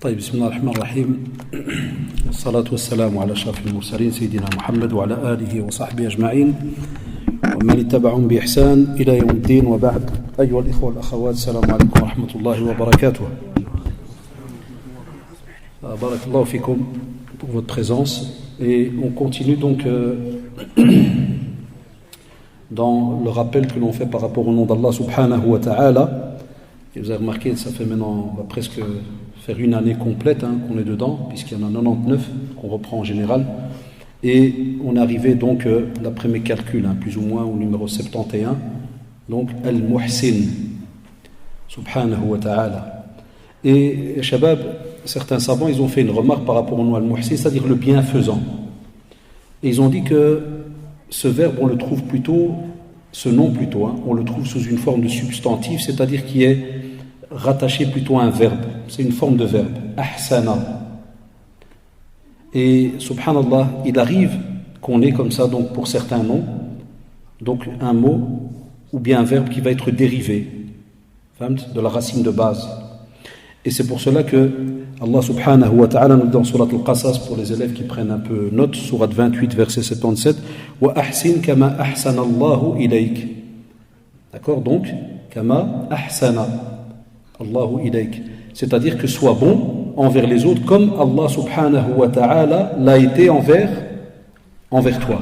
طيب بسم الله الرحمن الرحيم والصلاة والسلام على أشرف المرسلين سيدنا محمد وعلى آله وصحبه أجمعين ومن اتبعهم بإحسان إلى يوم الدين وبعد. أيها الإخوة والأخوات, السلام عليكم ورحمة الله وبركاته. Barakallahu fikum pour votre présence. Et on continue donc dans le rappel que l'on fait par rapport au nom d'Allah subhanahu wa ta'ala. Et vous avez remarqué, ça fait maintenant, on va presque faire une année complète qu'on est dedans, puisqu'il y en a 99 qu'on reprend en général. Et on est arrivé donc, d'après mes calculs, plus ou moins au numéro 71, donc Al-Muhsin, subhanahu wa ta'ala. Et Shabab, certains savants, ils ont fait une remarque par rapport au nom Al-Muhsin, c'est-à-dire le bienfaisant. Et ils ont dit que ce verbe, on le trouve plutôt, ce nom plutôt, on le trouve sous une forme de substantif, c'est-à-dire qui est rattaché plutôt à un verbe. C'est une forme de verbe. Ahsana. Et subhanallah, il arrive qu'on ait comme ça, donc pour certains noms, donc un mot ou bien un verbe qui va être dérivé de la racine de base. Et c'est pour cela que Allah subhanahu wa ta'ala nous dit dans Surat Al-Qasas, pour les élèves qui prennent un peu note, Surat 28, verset 77, wa ahsin kama ahsana Allahu ilayk. D'accord, donc, kama ahsana Allahu ilayk. C'est-à-dire que sois bon envers les autres comme Allah subhanahu wa ta'ala l'a été envers toi.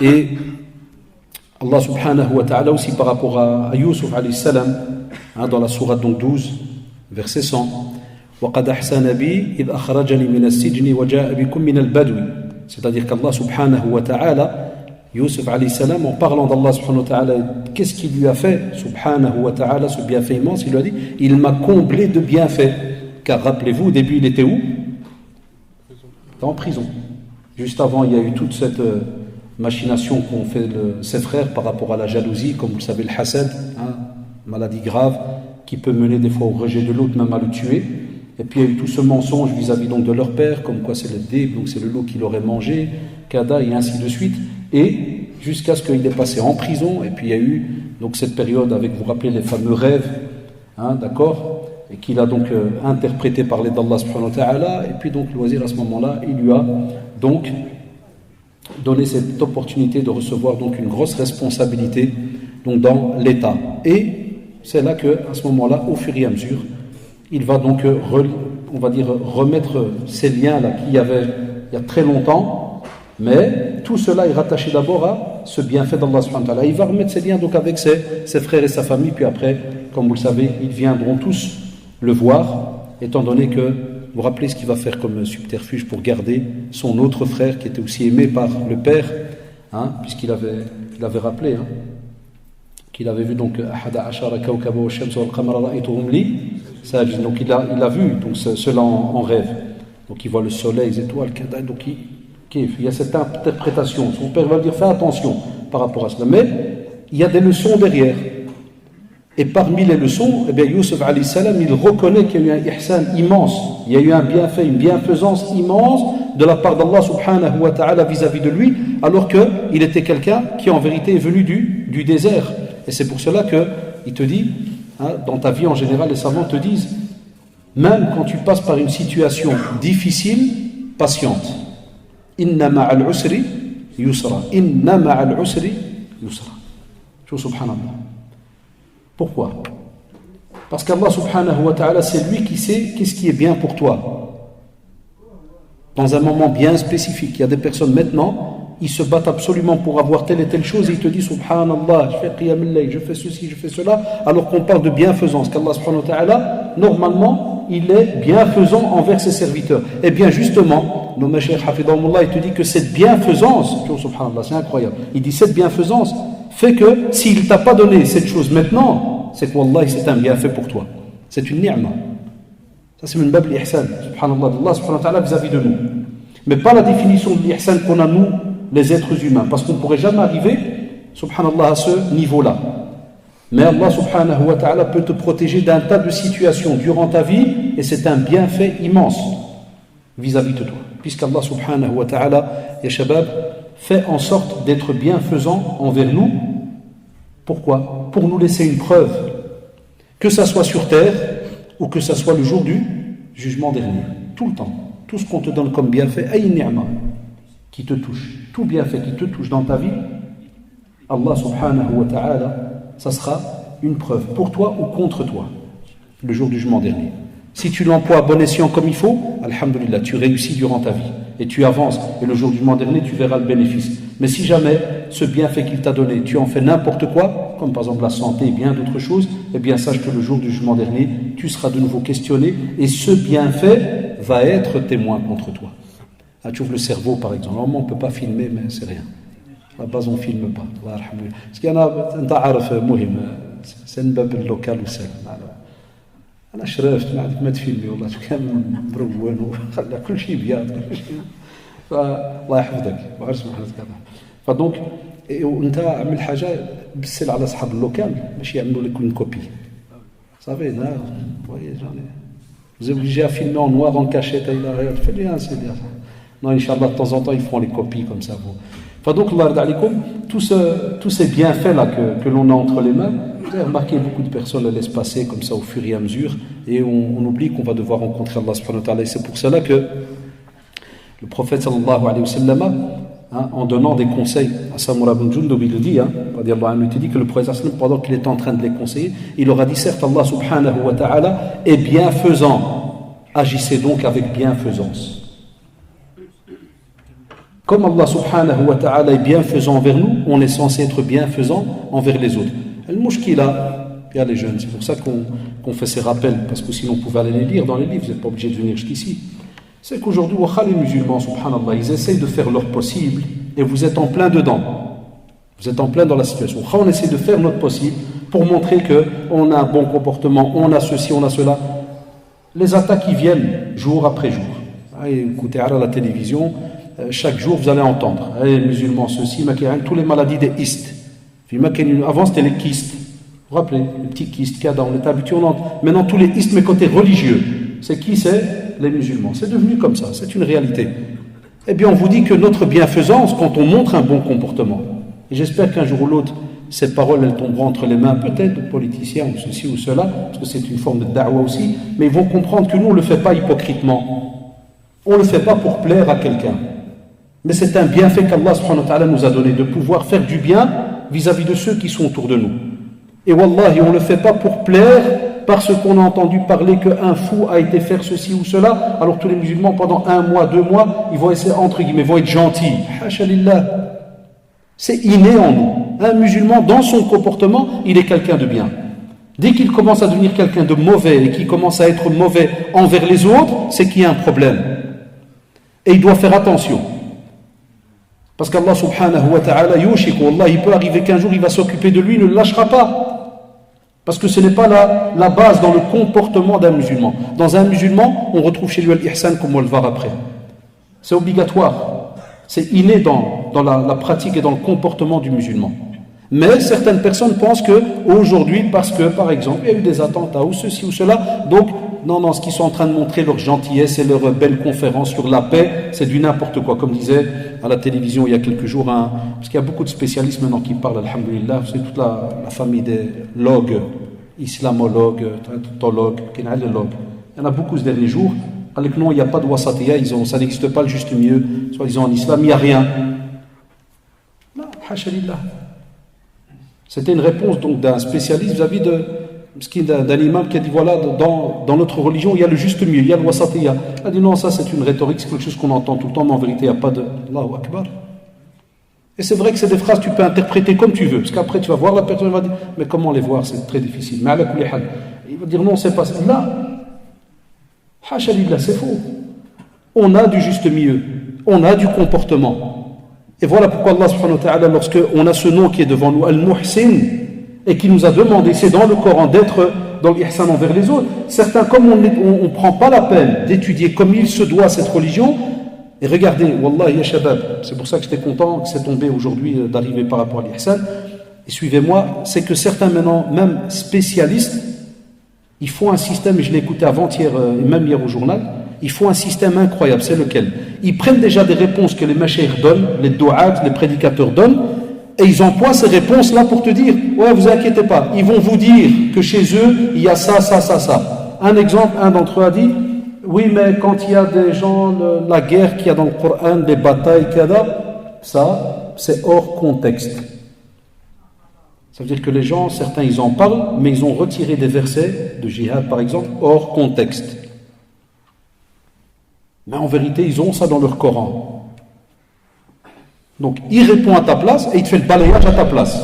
Et Allah subhanahu wa ta'ala aussi par rapport à Yusuf alayhi salam, dans la sourate donc 12, verset 100, وَقَدْ أَحْسَنَ بِي إِذْ أَخْرَجَنِي مِنَ السِّجْنِ وَجَاءَ بِكُم مِّنَ الْبَدْوِ. C'est-à-dire qu'Allah subhanahu wa ta'ala, Yusuf alayhi salam, en parlant d'Allah subhanahu wa ta'ala, qu'est-ce qu'il lui a fait, subhanahu wa ta'ala, ce bienfait immense, il lui a dit, il m'a comblé de bienfaits. Car rappelez-vous, au début, il était où? En prison. Juste avant, il y a eu toute cette machination qu'ont fait ses frères par rapport à la jalousie, comme vous le savez, le hasad, maladie grave, qui peut mener des fois au rejet de l'autre, même à le tuer. Et puis il y a eu tout ce mensonge vis-à-vis donc de leur père, comme quoi c'est le dé, donc c'est le loup qu'il aurait mangé, Kada, et ainsi de suite. Et jusqu'à ce qu'il ait passé en prison, et puis il y a eu donc cette période avec, vous vous rappelez, les fameux rêves, d'accord, et qu'il a donc interprété par l'aide d'Allah subhanahu wa ta'ala, et puis donc le wazir à ce moment-là, il lui a donc donné cette opportunité de recevoir donc une grosse responsabilité donc dans l'État. Et c'est là que, à ce moment-là, au fur et à mesure, il va donc, on va dire, remettre ces liens-là qu'il y avait il y a très longtemps, mais tout cela est rattaché d'abord à ce bienfait d'Allah subhanahu wa ta'ala. Il va remettre ces liens donc avec ses frères et sa famille, puis après, comme vous le savez, ils viendront tous le voir, étant donné que, vous vous rappelez ce qu'il va faire comme subterfuge pour garder son autre frère qui était aussi aimé par le père, puisqu'il avait rappelé, qu'il avait vu donc donc il a vu donc cela en rêve. Donc il voit le soleil, les étoiles, donc il y a cette interprétation. Son père va dire fais attention par rapport à cela, mais il y a des leçons derrière. Et parmi les leçons, Yusuf alayhi salam, il reconnaît qu'il y a eu un ihsan immense, il y a eu un bienfait, une bienfaisance immense de la part d'Allah subhanahu wa ta'ala vis-à-vis de lui, alors qu'il était quelqu'un qui en vérité est venu du désert. Et c'est pour cela qu'il te dit, dans ta vie en général, les savants te disent, même quand tu passes par une situation difficile, patiente. Inna ma'al usri yusra. Inna ma'al usri yusra. Subhanallah. Pourquoi? Parce qu'Allah subhanahu wa ta'ala, c'est lui qui sait qu'est-ce qui est bien pour toi. Dans un moment bien spécifique. Il y a des personnes maintenant, ils se battent absolument pour avoir telle et telle chose et ils te disent subhanallah, je fais qiyam al-layl, je fais ceci, je fais cela, alors qu'on parle de bienfaisance, qu'Allah subhanahu wa ta'ala, normalement, il est bienfaisant envers ses serviteurs. Et bien justement, nos mashayikh hafidahumullah, il te dit que cette bienfaisance, subhanallah, c'est incroyable, il dit cette bienfaisance fait que s'il ne t'a pas donné cette chose maintenant, c'est que wallahi c'est un bienfait pour toi. C'est une ni'ma. Ça c'est min bab l'ihsan, subhanallah, d'Allah subhanahu wa ta'ala vis-à-vis de nous. Mais pas la définition de l'ihsan qu'on a nous, les êtres humains, parce qu'on ne pourrait jamais arriver, subhanallah, à ce niveau-là. Mais Allah subhanahu wa ta'ala peut te protéger d'un tas de situations durant ta vie, et c'est un bienfait immense vis-à-vis de toi. Puisqu'Allah subhanahu wa ta'ala, ya shabab, fait en sorte d'être bienfaisant envers nous. Pourquoi? Pour nous laisser une preuve, que ça soit sur terre, ou que ça soit le jour du jugement dernier, tout le temps. Tout ce qu'on te donne comme bienfait, ay ni'ma, qui te touche, tout bienfait qui te touche dans ta vie, Allah subhanahu wa ta'ala, ça sera une preuve pour toi ou contre toi, le jour du jugement dernier. Si tu l'emploies à bon escient comme il faut, alhamdulillah, tu réussis durant ta vie et tu avances, et le jour du jugement dernier, tu verras le bénéfice. Mais si jamais ce bienfait qu'il t'a donné, tu en fais n'importe quoi, comme par exemple la santé et bien d'autres choses, eh bien sache que le jour du jugement dernier, tu seras de nouveau questionné et ce bienfait va être témoin contre toi. Ah, tu ouvres le cerveau par exemple. Normalement on ne peut pas filmer, mais c'est rien. À la base on ne filme pas. Parce qu'il y en a, c'est un bab local ou c'est. أنا شرفت ما تفيلمي والله كان مروّن وخلى كل شيء بياض فالله يحفظك وعرس محمد كذا فدونك وانت عمل حاجه بالسل على اصحاب اللوكال باش يعملوا لك une copie صافي لا voyez vous êtes obligé à filmer en noir en cachette il a fait bien c'est bien non inchallah de temps en temps ils font les copies comme ça donc Allah yarda alaykoum tous ces bienfaits là que l'on a entre les mains. Vous avez remarqué, beaucoup de personnes la laissent passer comme ça au fur et à mesure et on oublie qu'on va devoir rencontrer Allah subhanahu wa ta'ala. Et c'est pour cela que le prophète sallallahu alayhi wa sallam, en donnant des conseils à Samura ibn Jundub, il le dit, il dit que le prophète pendant qu'il était en train de les conseiller, il leur a dit certes Allah subhanahu wa ta'ala est bienfaisant, agissez donc avec bienfaisance. Comme Allah subhanahu wa ta'ala est bienfaisant envers nous, on est censé être bienfaisant envers les autres. Al-Mushkila, il y a les jeunes, c'est pour ça qu'on fait ces rappels, parce que sinon on pouvait aller les lire dans les livres, vous n'êtes pas obligé de venir jusqu'ici. C'est qu'aujourd'hui, les musulmans, subhanallah, ils essayent de faire leur possible et vous êtes en plein dedans. Vous êtes en plein dans la situation. On essaie de faire notre possible pour montrer qu'on a un bon comportement, on a ceci, on a cela. Les attaques qui viennent jour après jour. Écoutez à la télévision, chaque jour vous allez entendre les musulmans, ceci, tous les maladies des istes. Avant c'était les kystes, vous vous rappelez, les petits kystes qu'il y a dans l'état habitué. Maintenant tous les istes mais côté religieux, c'est qui? C'est les musulmans. C'est devenu comme ça, c'est une réalité. Eh bien on vous dit que notre bienfaisance, quand on montre un bon comportement, et j'espère qu'un jour ou l'autre ces paroles elles tomberont entre les mains peut-être de politiciens ou ceci ou cela, parce que c'est une forme de da'wa aussi, mais ils vont comprendre que nous on ne le fait pas hypocritement, on ne le fait pas pour plaire à quelqu'un, mais c'est un bienfait qu'Allah subhanahu wa ta'ala nous a donné, de pouvoir faire du bien vis-à-vis de ceux qui sont autour de nous. Et wallahi, on ne le fait pas pour plaire parce qu'on a entendu parler qu'un fou a été faire ceci ou cela, alors tous les musulmans pendant 1 mois, 2 mois, ils vont essayer, entre guillemets, vont être gentils. Hasha lillah. C'est inné en nous. Un musulman, dans son comportement, il est quelqu'un de bien. Dès qu'il commence à devenir quelqu'un de mauvais et qu'il commence à être mauvais envers les autres, c'est qu'il y a un problème. Et il doit faire attention. Parce qu'Allah subhanahu wa ta'ala, yushiku, Allah, il peut arriver qu'un jour il va s'occuper de lui, il ne le lâchera pas. Parce que ce n'est pas la base dans le comportement d'un musulman. Dans un musulman, on retrouve chez lui al-ihsan comme on le verra après. C'est obligatoire. C'est inné dans la pratique et dans le comportement du musulman. Mais certaines personnes pensent qu'aujourd'hui, parce que par exemple, il y a eu des attentats ou ceci ou cela, donc non, ce qu'ils sont en train de montrer, leur gentillesse et leur belle conférence sur la paix, c'est du n'importe quoi. Comme disait à la télévision il y a quelques jours, parce qu'il y a beaucoup de spécialistes maintenant qui parlent, alhamdulillah, c'est toute la famille des logues, islamologues, tologues, kinalologues. Il y en a beaucoup ces derniers jours. Avec non, il n'y a pas de wasatiya, ça n'existe pas le juste milieu, soi-disant en islam, il n'y a rien. Non, hasha lillah. C'était une réponse donc d'un spécialiste vis-à-vis d'un imam qui a dit voilà, dans notre religion il y a le juste milieu, il y a le wasatiyya. Il a dit non, ça c'est une rhétorique, c'est quelque chose qu'on entend tout le temps, mais en vérité il n'y a pas de Allahu Akbar. Et c'est vrai que c'est des phrases que tu peux interpréter comme tu veux, parce qu'après tu vas voir la personne, elle va dire mais comment les voir, c'est très difficile. Mais ala kulli hal, il va dire non, c'est pas ça. Là, hasha lillah, c'est faux. On a du juste milieu, on a du comportement. Et voilà pourquoi Allah subhanahu wa ta'ala, lorsqu'on a ce nom qui est devant nous, Al-Muhsin, et qui nous a demandé, c'est dans le Coran, d'être dans l'ihsan envers les autres. Certains, comme on ne prend pas la peine d'étudier comme il se doit cette religion, et regardez, Wallah ya shabab, c'est pour ça que j'étais content que c'est tombé aujourd'hui d'arriver par rapport à l'ihsan, et suivez-moi, c'est que certains maintenant, même spécialistes, ils font un système, et je l'ai écouté avant-hier, et même hier au journal, ils font un système incroyable, c'est lequel? Ils prennent déjà des réponses que les mashayikh donnent, les du'at, les prédicateurs donnent, et ils emploient ces réponses-là pour te dire, ouais, vous inquiétez pas, ils vont vous dire que chez eux, il y a ça. Un exemple, un d'entre eux a dit, Oui, mais quand il y a des gens, la guerre qu'il y a dans le Coran, les batailles qu'il y a, ça, c'est hors contexte. Ça veut dire que les gens, certains, ils en parlent, mais ils ont retiré des versets de djihad, par exemple, hors contexte. Mais en vérité, ils ont ça dans leur Coran. Donc, il répond à ta place et il te fait le balayage à ta place.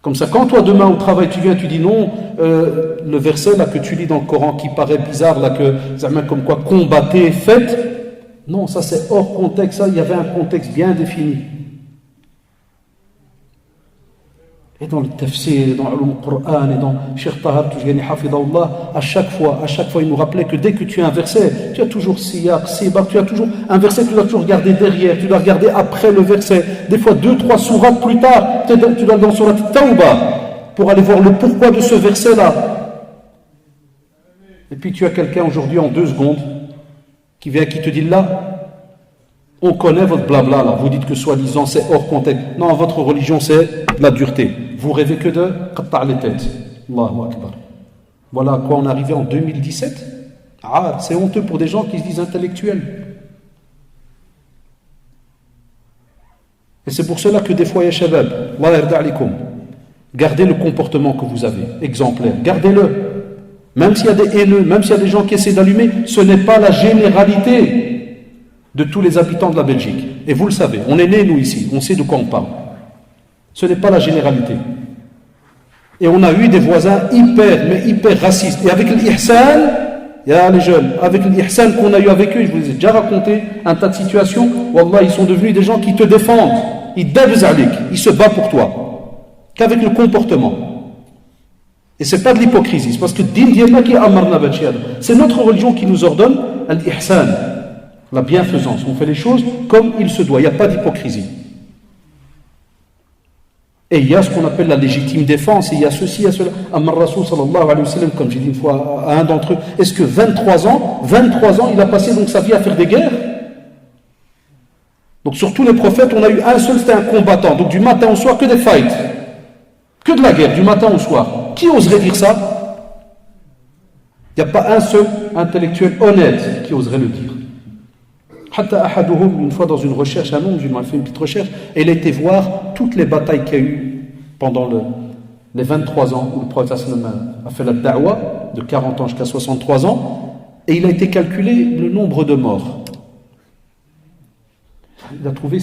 Comme ça, quand toi, demain, au travail, tu viens, tu dis non, le verset là que tu lis dans le Coran qui paraît bizarre, là, comme quoi combattez, faites, non, ça c'est hors contexte, ça, il y avait un contexte bien défini. Et dans le tafsir, et dans le Coran, et dans Cheikh Tahar Toujgani Hafidahullah, à chaque fois, il nous rappelait que dès que tu as un verset, tu as toujours siyaq, sibaq, tu as toujours un verset, tu dois toujours regarder derrière, tu dois regarder après le verset. Des fois, 2-3 sourates plus tard, tu dois aller dans Surat Tawbah pour aller voir le pourquoi de ce verset-là. Et puis tu as quelqu'un aujourd'hui en 2 secondes qui vient, qui te dit là, on connaît votre blabla là, vous dites que soi-disant c'est hors contexte. Non, votre religion c'est la dureté. Vous rêvez que de qatta' les têtes. Allahu Akbar. Voilà à quoi on est arrivé en 2017. Ah, c'est honteux pour des gens qui se disent intellectuels. Et c'est pour cela que des fois, ya shabab, Allah yarda alikum, gardez le comportement que vous avez, exemplaire, gardez-le. Même s'il y a des haineux, même s'il y a des gens qui essaient d'allumer, ce n'est pas la généralité de tous les habitants de la Belgique. Et vous le savez, on est nés nous ici, on sait de quoi on parle. Ce n'est pas la généralité. Et on a eu des voisins hyper racistes. Et avec l'ihsan, il y a les jeunes, avec l'ihsan qu'on a eu avec eux, je vous ai déjà raconté un tas de situations, wallah, ils sont devenus des gens qui te défendent. Ils dabzalik, ils se battent pour toi. Qu'avec le comportement. Et c'est pas de l'hypocrisie, c'est parce que din diallah qui amarna bachiyad. C'est notre religion qui nous ordonne l'ihsan, la bienfaisance. On fait les choses comme il se doit, il n'y a pas d'hypocrisie. Et il y a ce qu'on appelle la légitime défense, et il y a ceci, il y a cela. Ammar Rasoul sallallahu alayhi wa sallam, comme j'ai dit une fois à un d'entre eux, est-ce que 23 ans, il a passé donc sa vie à faire des guerres? Donc sur tous les prophètes, on a eu un seul, c'était un combattant. Donc du matin au soir, que des fights. Que de la guerre, du matin au soir. Qui oserait dire ça? Il n'y a pas un seul intellectuel honnête qui oserait le dire. Une fois dans une recherche à Londres, il a fait une petite recherche, et il a été voir toutes les batailles qu'il y a eu pendant les 23 ans où le prophète a fait la da'wa, de 40 ans jusqu'à 63 ans, et il a été calculé le nombre de morts. Il a trouvé,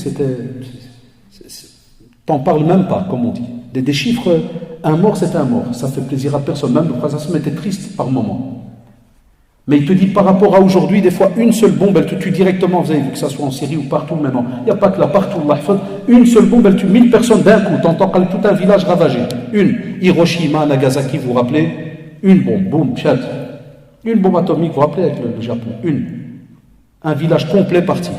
t'en parles même pas, comme on dit. Des chiffres, un mort c'est un mort, ça fait plaisir à personne, même le prophète était triste par moment. Mais il te dit par rapport à aujourd'hui, des fois une seule bombe, elle te tue directement, vous avez vu que ça soit en Syrie ou partout maintenant. Il n'y a pas que là, partout, une seule bombe, elle tue 1000 personnes d'un coup, t'entends tout un village ravagé. Une, Hiroshima, Nagasaki, vous vous rappelez? Une bombe, boum, chat. Une bombe atomique, vous vous rappelez avec le Japon? Une. Un village complet parti.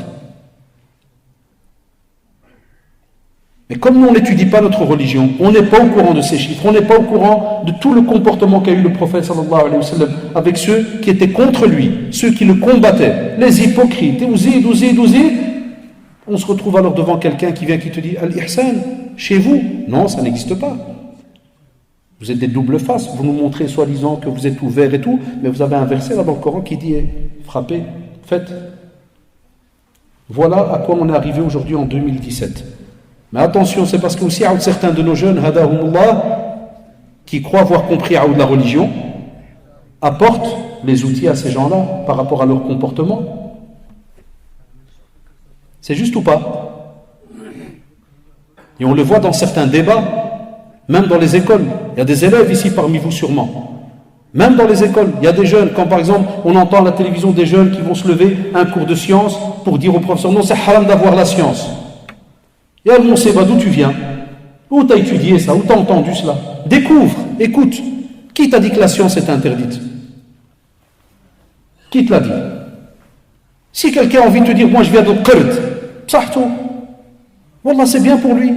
Mais comme nous on n'étudie pas notre religion, on n'est pas au courant de ces chiffres, on n'est pas au courant de tout le comportement qu'a eu le prophète sallallahu alayhi wa sallam avec ceux qui étaient contre lui, ceux qui le combattaient, les hypocrites, ouzid, on se retrouve alors devant quelqu'un qui vient qui te dit Al-Ihsan, chez vous, non, ça n'existe pas. Vous êtes des doubles faces, vous nous montrez soi-disant que vous êtes ouverts et tout, mais vous avez un verset là dans le Coran qui dit frappez, faites. Voilà à quoi on est arrivé aujourd'hui en 2017. Mais attention, c'est parce que aussi certains de nos jeunes, hadahumullah, qui croient avoir compris la religion, apportent les outils à ces gens-là par rapport à leur comportement. C'est juste ou pas? Et on le voit dans certains débats, même dans les écoles. Il y a des élèves ici parmi vous sûrement. Même dans les écoles, il y a des jeunes, quand par exemple on entend à la télévision des jeunes qui vont se lever un cours de science pour dire au professeur non, c'est haram d'avoir la science. Et alors, mon Séba, d'où tu viens? Où t'as étudié ça? Où t'as entendu cela? Découvre, écoute. Qui t'a dit que la science est interdite? Qui te l'a dit? Si quelqu'un a envie de te dire, moi je viens de Qurd, psahtou, wallah c'est bien pour lui.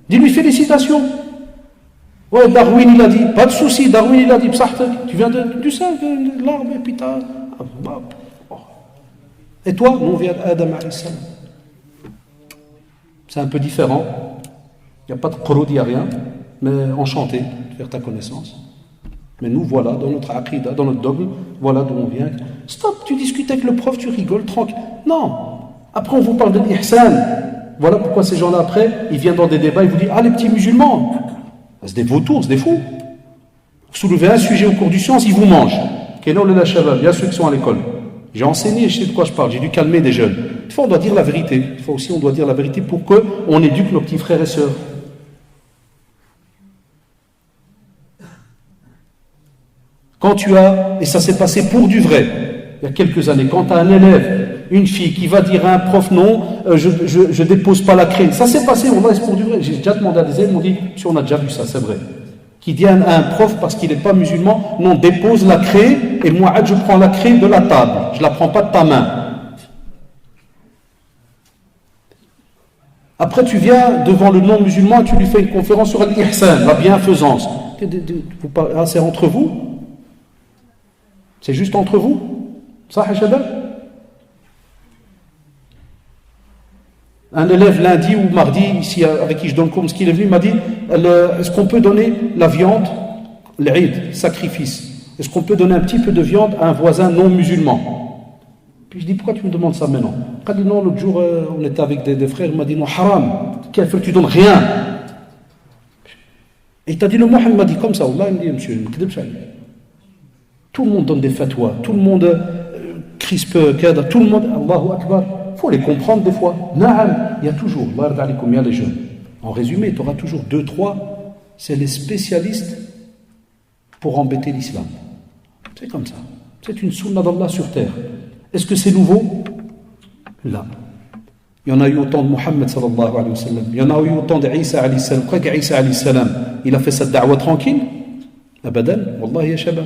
Dis-lui félicitations. Ouais, Darwin il a dit, pas de souci, Darwin il a dit, psahtou, tu viens du sein, de l'arbre, et puis t'as. Et toi? Nous on vient d'Adam alayhi salam. C'est un peu différent. Il n'y a pas de qurud, il n'y a rien. Mais enchanté de faire ta connaissance. Mais nous, voilà, dans notre aqidah, dans notre dogme, voilà d'où on vient. Stop. tu discutes avec le prof, tu rigoles, tranquille. Non. Après, on vous parle de l'ihsan. Voilà pourquoi ces gens-là, après, ils viennent dans des débats, ils vous disent, ah, les petits musulmans, c'est des vautours, c'est des fous. Vous soulevez un sujet au cours du science, ils vous mangent. Il y a ceux qui sont à l'école. J'ai enseigné, je sais de quoi je parle, j'ai dû calmer des jeunes. Une fois, on doit dire la vérité. Une fois aussi, on doit dire la vérité pour qu'on éduque nos petits frères et sœurs. Quand tu as, et ça s'est passé pour du vrai, il y a quelques années, quand tu as un élève, une fille qui va dire à un prof non, je dépose pas la craie. Ça s'est passé, c'est pour du vrai. J'ai déjà demandé à des élèves, ils m'ont dit, si on a déjà vu ça, c'est vrai. Qui dit à un prof, parce qu'il n'est pas musulman, non, dépose la craie, et moi, je prends la craie de la table, je ne la prends pas de ta main. Après, tu viens devant le non-musulman et tu lui fais une conférence sur l'ihsan, la bienfaisance. C'est entre vous? C'est juste entre vous? Ça, Hachabab? Un élève lundi ou mardi, ici avec qui je donne cours, ce qu'il est venu, m'a dit, est-ce qu'on peut donner la viande, l'Eid, sacrifice, est-ce qu'on peut donner un petit peu de viande à un voisin non musulman? Puis je dis, pourquoi tu me demandes ça maintenant? Il m'a dit, non, l'autre jour, on était avec des frères, il m'a dit, non, haram, tu donnes rien. Et il t'a dit, le Mohammed m'a dit comme ça, Allah, il me dit, monsieur, tout le monde donne des fatwas, tout le monde crispe, tout le monde, Allahu Akbar. Il faut les comprendre des fois. Na'am, il y a toujours, il y a les jeunes. En résumé, tu auras toujours 2, 3, c'est les spécialistes pour embêter l'islam. C'est comme ça. C'est une sunna d'Allah sur terre. Est-ce que c'est nouveau? Là. Il y en a eu autant de Muhammad sallallahu alayhi wa sallam. Il y en a eu autant d'Isa alayhi salam. Vous croyez qu'Isa alayhi salam, il a fait sa da'wa tranquille? Abadan, wallahi ya shabab.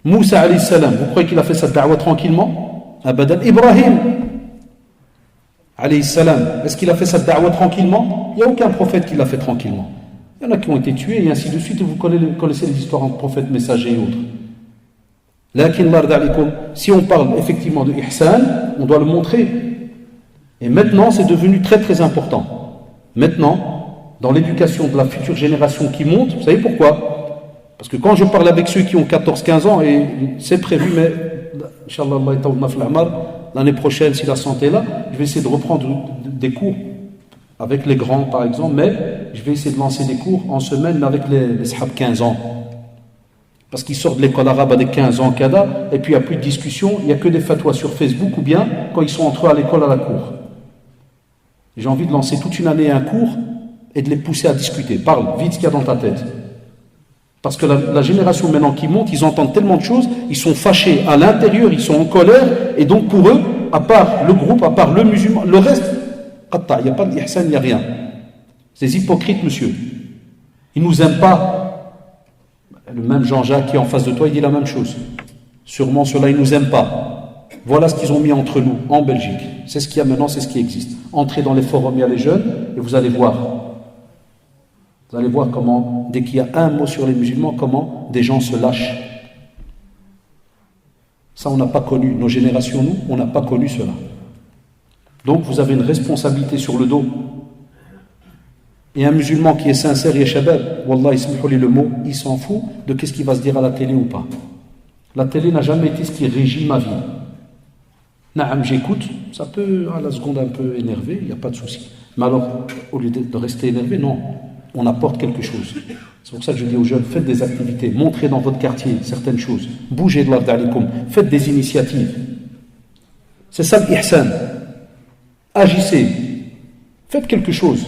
Moussa alayhi salam, vous croyez qu'il a fait sa da'wa tranquillement? Abadan. Ibrahim alayhi salam, est-ce qu'il a fait sa da'wa tranquillement? Il n'y a aucun prophète qui l'a fait tranquillement. Il y en a qui ont été tués et ainsi de suite, et vous connaissez les histoires entre prophètes, messagers et autres. Si on parle effectivement de ihsan, on doit le montrer. Et maintenant, c'est devenu très très important. Maintenant, dans l'éducation de la future génération qui monte, vous savez pourquoi? Parce que quand je parle avec ceux qui ont 14-15 ans, et c'est prévu, mais Inch'Allah, l'année prochaine, si la santé est là, je vais essayer de reprendre des cours avec les grands, par exemple, mais je vais essayer de lancer des cours en semaine, mais avec les sahab 15 ans. Parce qu'ils sortent de l'école arabe à des 15 ans, kada, et puis il n'y a plus de discussion, il n'y a que des fatwas sur Facebook, ou bien quand ils sont entre eux à l'école, à la cour. J'ai envie de lancer toute une année un cours et de les pousser à discuter. Parle, vite ce qu'il y a dans ta tête. Parce que la génération maintenant qui monte, ils entendent tellement de choses, ils sont fâchés à l'intérieur, ils sont en colère, et donc pour eux, à part le groupe, à part le musulman, le reste, il n'y a pas d'ihsan, il n'y a rien. C'est des hypocrites, monsieur. Ils ne nous aiment pas. Le même Jean-Jacques qui est en face de toi, il dit la même chose. Sûrement ceux-là, ils ne nous aiment pas. Voilà ce qu'ils ont mis entre nous, en Belgique. C'est ce qu'il y a maintenant, c'est ce qui existe. Entrez dans les forums, il y a les jeunes, et vous allez voir. Vous allez voir comment, dès qu'il y a un mot sur les musulmans, comment des gens se lâchent. Ça, on n'a pas connu. Nos générations, nous, on n'a pas connu cela. Donc, vous avez une responsabilité sur le dos. Et un musulman qui est sincère, yashabab, wallah, ismihuli le mot, il s'en fout de qu'est-ce qui va se dire à la télé ou pas. La télé n'a jamais été ce qui régit ma vie. Naam, j'écoute, ça peut à la seconde un peu énerver, il n'y a pas de souci. Mais alors, au lieu de rester énervé, non, on apporte quelque chose. C'est pour ça que je dis aux jeunes, faites des activités, montrez dans votre quartier certaines choses, bougez de l'ard alikum, faites des initiatives. C'est ça l'ihsan. Agissez, faites quelque chose.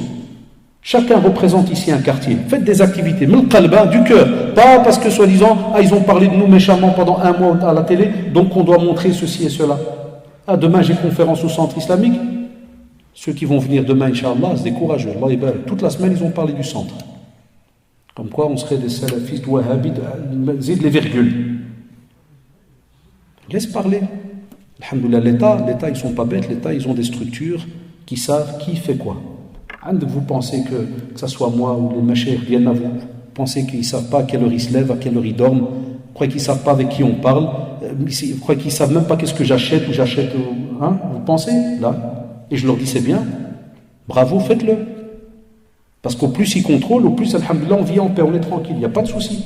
Chacun représente ici un quartier. Faites des activités, mais le qalba, du cœur. Pas parce que soi-disant, ils ont parlé de nous méchamment pendant un mois à la télé, donc on doit montrer ceci et cela. Demain j'ai conférence au centre islamique. Ceux qui vont venir demain, Inch'Allah, c'est des courageux. Toute la semaine, ils ont parlé du centre. Comme quoi on serait des salafistes, wahhabites, zid les virgules. Laisse parler. Alhamdoulilah, l'État, ils ne sont pas bêtes. L'État, ils ont des structures qui savent qui fait quoi. Vous pensez que ce soit moi ou les machers viennent à vous, pensez qu'ils ne savent pas à quelle heure ils se lèvent, à quelle heure ils dorment, vous croyez qu'ils ne savent pas avec qui on parle, vous croyez qu'ils ne savent même pas qu'est-ce que j'achète ou j'achète, hein, vous pensez, là, et je leur dis c'est bien, bravo, faites-le. Parce qu'au plus ils contrôlent, au plus, alhamdoulilah, on vit en paix, on est tranquille, il n'y a pas de souci.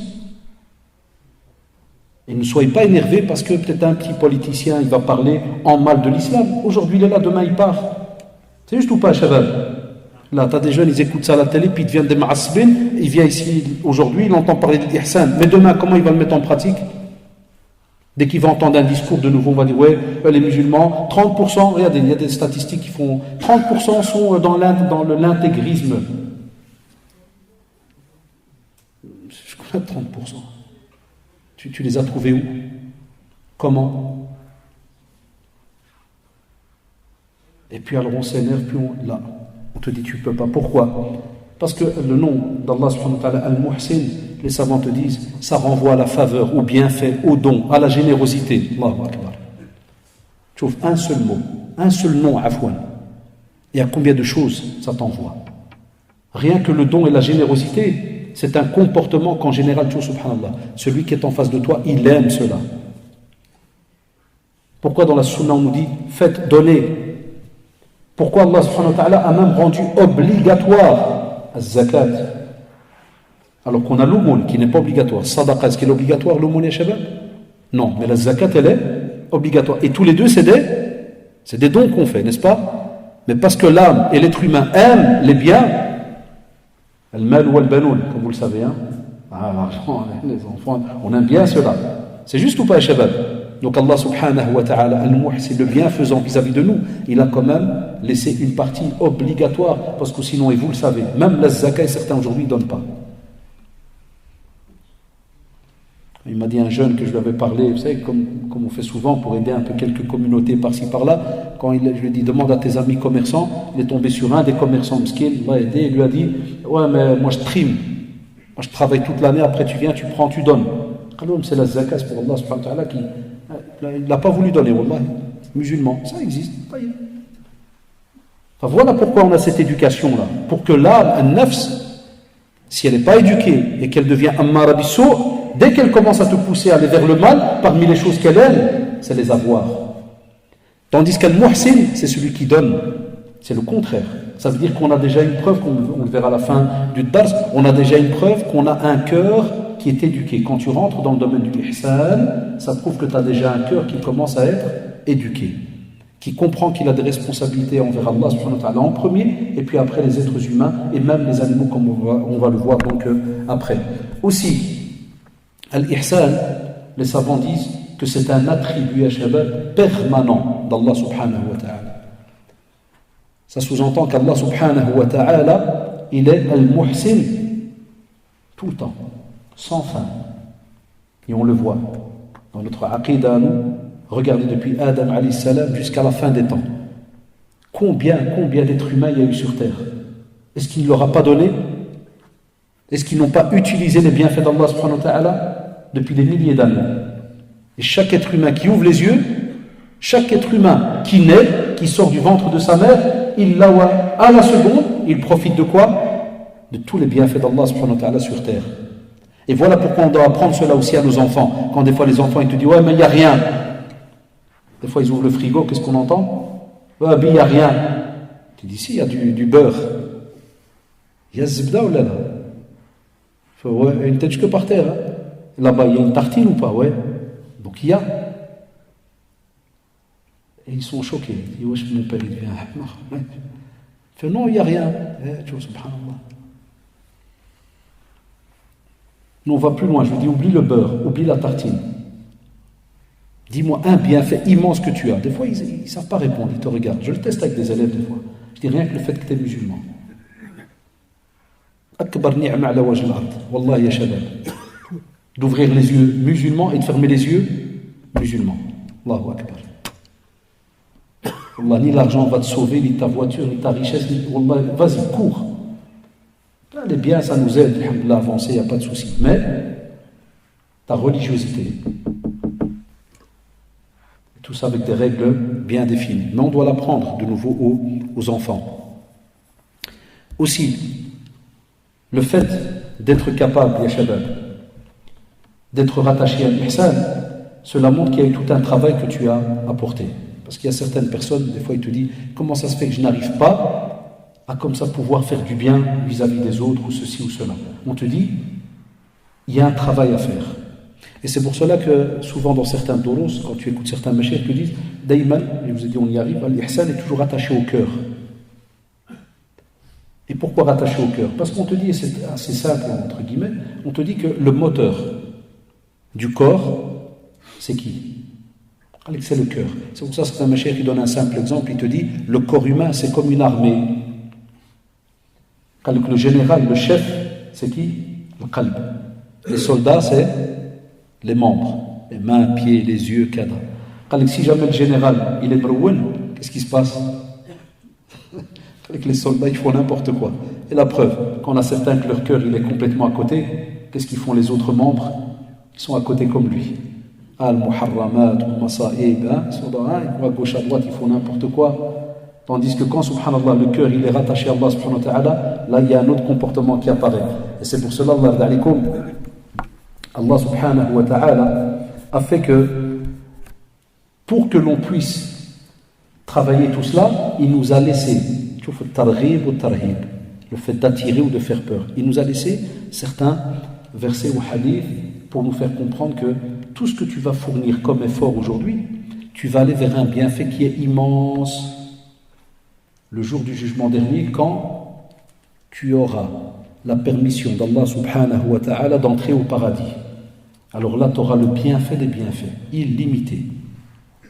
Et ne soyez pas énervés parce que peut-être un petit politicien, il va parler en mal de l'islam. Aujourd'hui, il est là, demain, il part. C'est juste ou pas, Shabab? Là, tu as des jeunes, ils écoutent ça à la télé, puis ils deviennent des ma'asbin, il vient ici aujourd'hui, il entend parler de l'ihsan. Mais demain, comment il va le mettre en pratique? Dès qu'il va entendre un discours de nouveau, on va dire, ouais, les musulmans, 30%, regardez, il y a des statistiques qui font, 30% sont dans l'intégrisme. Je connais 30%. Tu les as trouvés où? Comment? Et puis alors on s'énerve, puis on te dit tu peux pas. Pourquoi? Parce que le nom d'Allah subhanahu wa ta'ala, Al-Muhsin, les savants te disent, ça renvoie à la faveur, au bienfait, au don, à la générosité. Allahu Akbar. Tu trouves un seul mot, un seul nom, Afwan. Et à combien de choses ça t'envoie? Rien que le don et la générosité, c'est un comportement qu'en général, tu vois, subhanallah, celui qui est en face de toi, il aime cela. Pourquoi dans la sunna on nous dit, faites, donnez? Pourquoi Allah subhanahu wa ta'ala a même rendu obligatoire az-zakat? Alors qu'on a l'aumône qui n'est pas obligatoire. Sadaqa, est-ce qu'elle est obligatoire, l'aumône et shabab? Non, mais la zakat, elle est obligatoire. Et tous les deux, c'est des dons qu'on fait, n'est-ce pas? Mais parce que l'âme et l'être humain aiment les biens, al-mal ou al-banoun, comme vous le savez, hein? L'argent, les enfants, on aime bien cela. C'est juste ou pas, shabab? Donc Allah subhanahu wa ta'ala, al-muhsin, le bienfaisant vis-à-vis de nous, il a quand même laissé une partie obligatoire, parce que sinon, et vous le savez, même la zakat, certains aujourd'hui ne donnent pas. Il m'a dit un jeune que je lui avais parlé, vous savez, comme on fait souvent pour aider un peu quelques communautés par-ci par-là, quand je lui ai dit demande à tes amis commerçants, il est tombé sur un des commerçants mesquins, il m'a aidé, il lui a dit ouais mais moi je trime, moi je travaille toute l'année, après tu viens, tu prends, tu donnes. Alors c'est la zakat pour Allah subhanahu wa ta'ala qui il n'a pas voulu donner, wallah, musulman, ça existe. Enfin, voilà pourquoi on a cette éducation là, pour que l'âme, un-nafs, si elle n'est pas éduquée et qu'elle devient ammara bis-sou', dès qu'elle commence à te pousser à aller vers le mal, parmi les choses qu'elle aime, c'est les avoirs. Tandis qu'al-muhsin, c'est celui qui donne. C'est le contraire. Ça veut dire qu'on a déjà une preuve, on le verra à la fin du dars, on a déjà une preuve qu'on a un cœur qui est éduqué. Quand tu rentres dans le domaine du ihsan, ça prouve que tu as déjà un cœur qui commence à être éduqué, qui comprend qu'il a des responsabilités envers Allah subhanahu wa ta'ala en premier, et puis après les êtres humains, et même les animaux, comme on va le voir donc après. Aussi, al-ihsan, les savants disent que c'est un attribut à shabab permanent d'Allah subhanahu wa ta'ala. Ça sous-entend qu'Allah subhanahu wa ta'ala, il est al-muhsin tout le temps, sans fin. Et on le voit dans notre aqidah, nous, regardez depuis Adam alayhi salam jusqu'à la fin des temps. Combien d'êtres humains il y a eu sur terre? Est-ce qu'il ne leur a pas donné? Est-ce qu'ils n'ont pas utilisé les bienfaits d'Allah subhanahu wa ta'ala depuis des milliers d'années? Et chaque être humain qui ouvre les yeux, chaque être humain qui naît, qui sort du ventre de sa mère, il l'a à la seconde, il profite de quoi? De tous les bienfaits d'Allah subhanahu wa ta'ala sur terre. Et voilà pourquoi on doit apprendre cela aussi à nos enfants. Quand des fois les enfants ils te disent ouais mais il n'y a rien. Des fois ils ouvrent le frigo, qu'est-ce qu'on entend? Ouais mais il n'y a rien. Tu dis si, il y a du beurre. Il y a zibda ou là? Ouais, une tête que par terre. Hein. Là-bas il y a une tartine ou pas? Ouais. Donc il y a. Et ils sont choqués. Ils disent, wesh, mon père, il devient ahmar. Il fait, non, il n'y a rien. Tu vois, subhanallah. Nous, on va plus loin. Je lui dis, oublie le beurre, oublie la tartine. Dis-moi un bienfait immense que tu as. Des fois, ils ne savent pas répondre. Ils te regardent. Je le teste avec des élèves, des fois. Je dis, rien que le fait que tu es musulman. Akbar ni'ma ala wajh al-ard. Wallah, ya shabab. D'ouvrir les yeux musulmans et de fermer les yeux musulmans. Allahu akbar. Allah, ni l'argent va te sauver, ni ta voiture, ni ta richesse, ni... Allah, vas-y, cours. Là, les biens, ça nous aide, alhamdoulilah, à avancer, il n'y a pas de souci. Mais, ta religiosité, tout ça avec des règles bien définies. Mais on doit l'apprendre de nouveau aux enfants. Aussi, le fait d'être capable, ya shabab, d'être rattaché à l'ihsan, cela montre qu'il y a eu tout un travail que tu as apporté. Parce qu'il y a certaines personnes, des fois, ils te disent comment ça se fait que je n'arrive pas à comme ça pouvoir faire du bien vis-à-vis des autres, ou ceci ou cela. On te dit, il y a un travail à faire. Et c'est pour cela que souvent dans certains doros, quand tu écoutes certains mashayikh, ils te disent Daïman, je vous ai dit on y arrive, l'ihsan est toujours attaché au cœur. Et pourquoi rattaché au cœur? Parce qu'on te dit, et c'est assez simple entre guillemets, on te dit que le moteur du corps, c'est qui? C'est le cœur. C'est pour ça que c'est un mashayikh qui donne un simple exemple, il te dit le corps humain c'est comme une armée. Le général, le chef, c'est qui? Le qalb. Les soldats, c'est les membres, les mains, pieds, les yeux, cadre. Si jamais le général, il est brouwen, qu'est-ce qui se passe? Les soldats, ils font n'importe quoi. Et la preuve, quand on a certains que leur cœur, il est complètement à côté, qu'est-ce qu'ils font les autres membres? Ils sont à côté comme lui. Al-Muharramat, Al-Masa'ib, ils sont dans un, ils vont à gauche, à droite, ils font n'importe quoi. Tandis que quand, subhanallah, le cœur, il est rattaché à Allah, subhanahu wa ta'ala, là, il y a un autre comportement qui apparaît. Et c'est pour cela, Allah subhanahu wa ta'ala a fait que, pour que l'on puisse travailler tout cela, il nous a laissé, le fait d'attirer ou de faire peur. Il nous a laissé certains versets ou hadiths pour nous faire comprendre que tout ce que tu vas fournir comme effort aujourd'hui, tu vas aller vers un bienfait qui est immense le jour du jugement dernier, quand tu auras la permission d'Allah subhanahu wa ta'ala d'entrer au paradis. Alors là, tu auras le bienfait des bienfaits, illimité.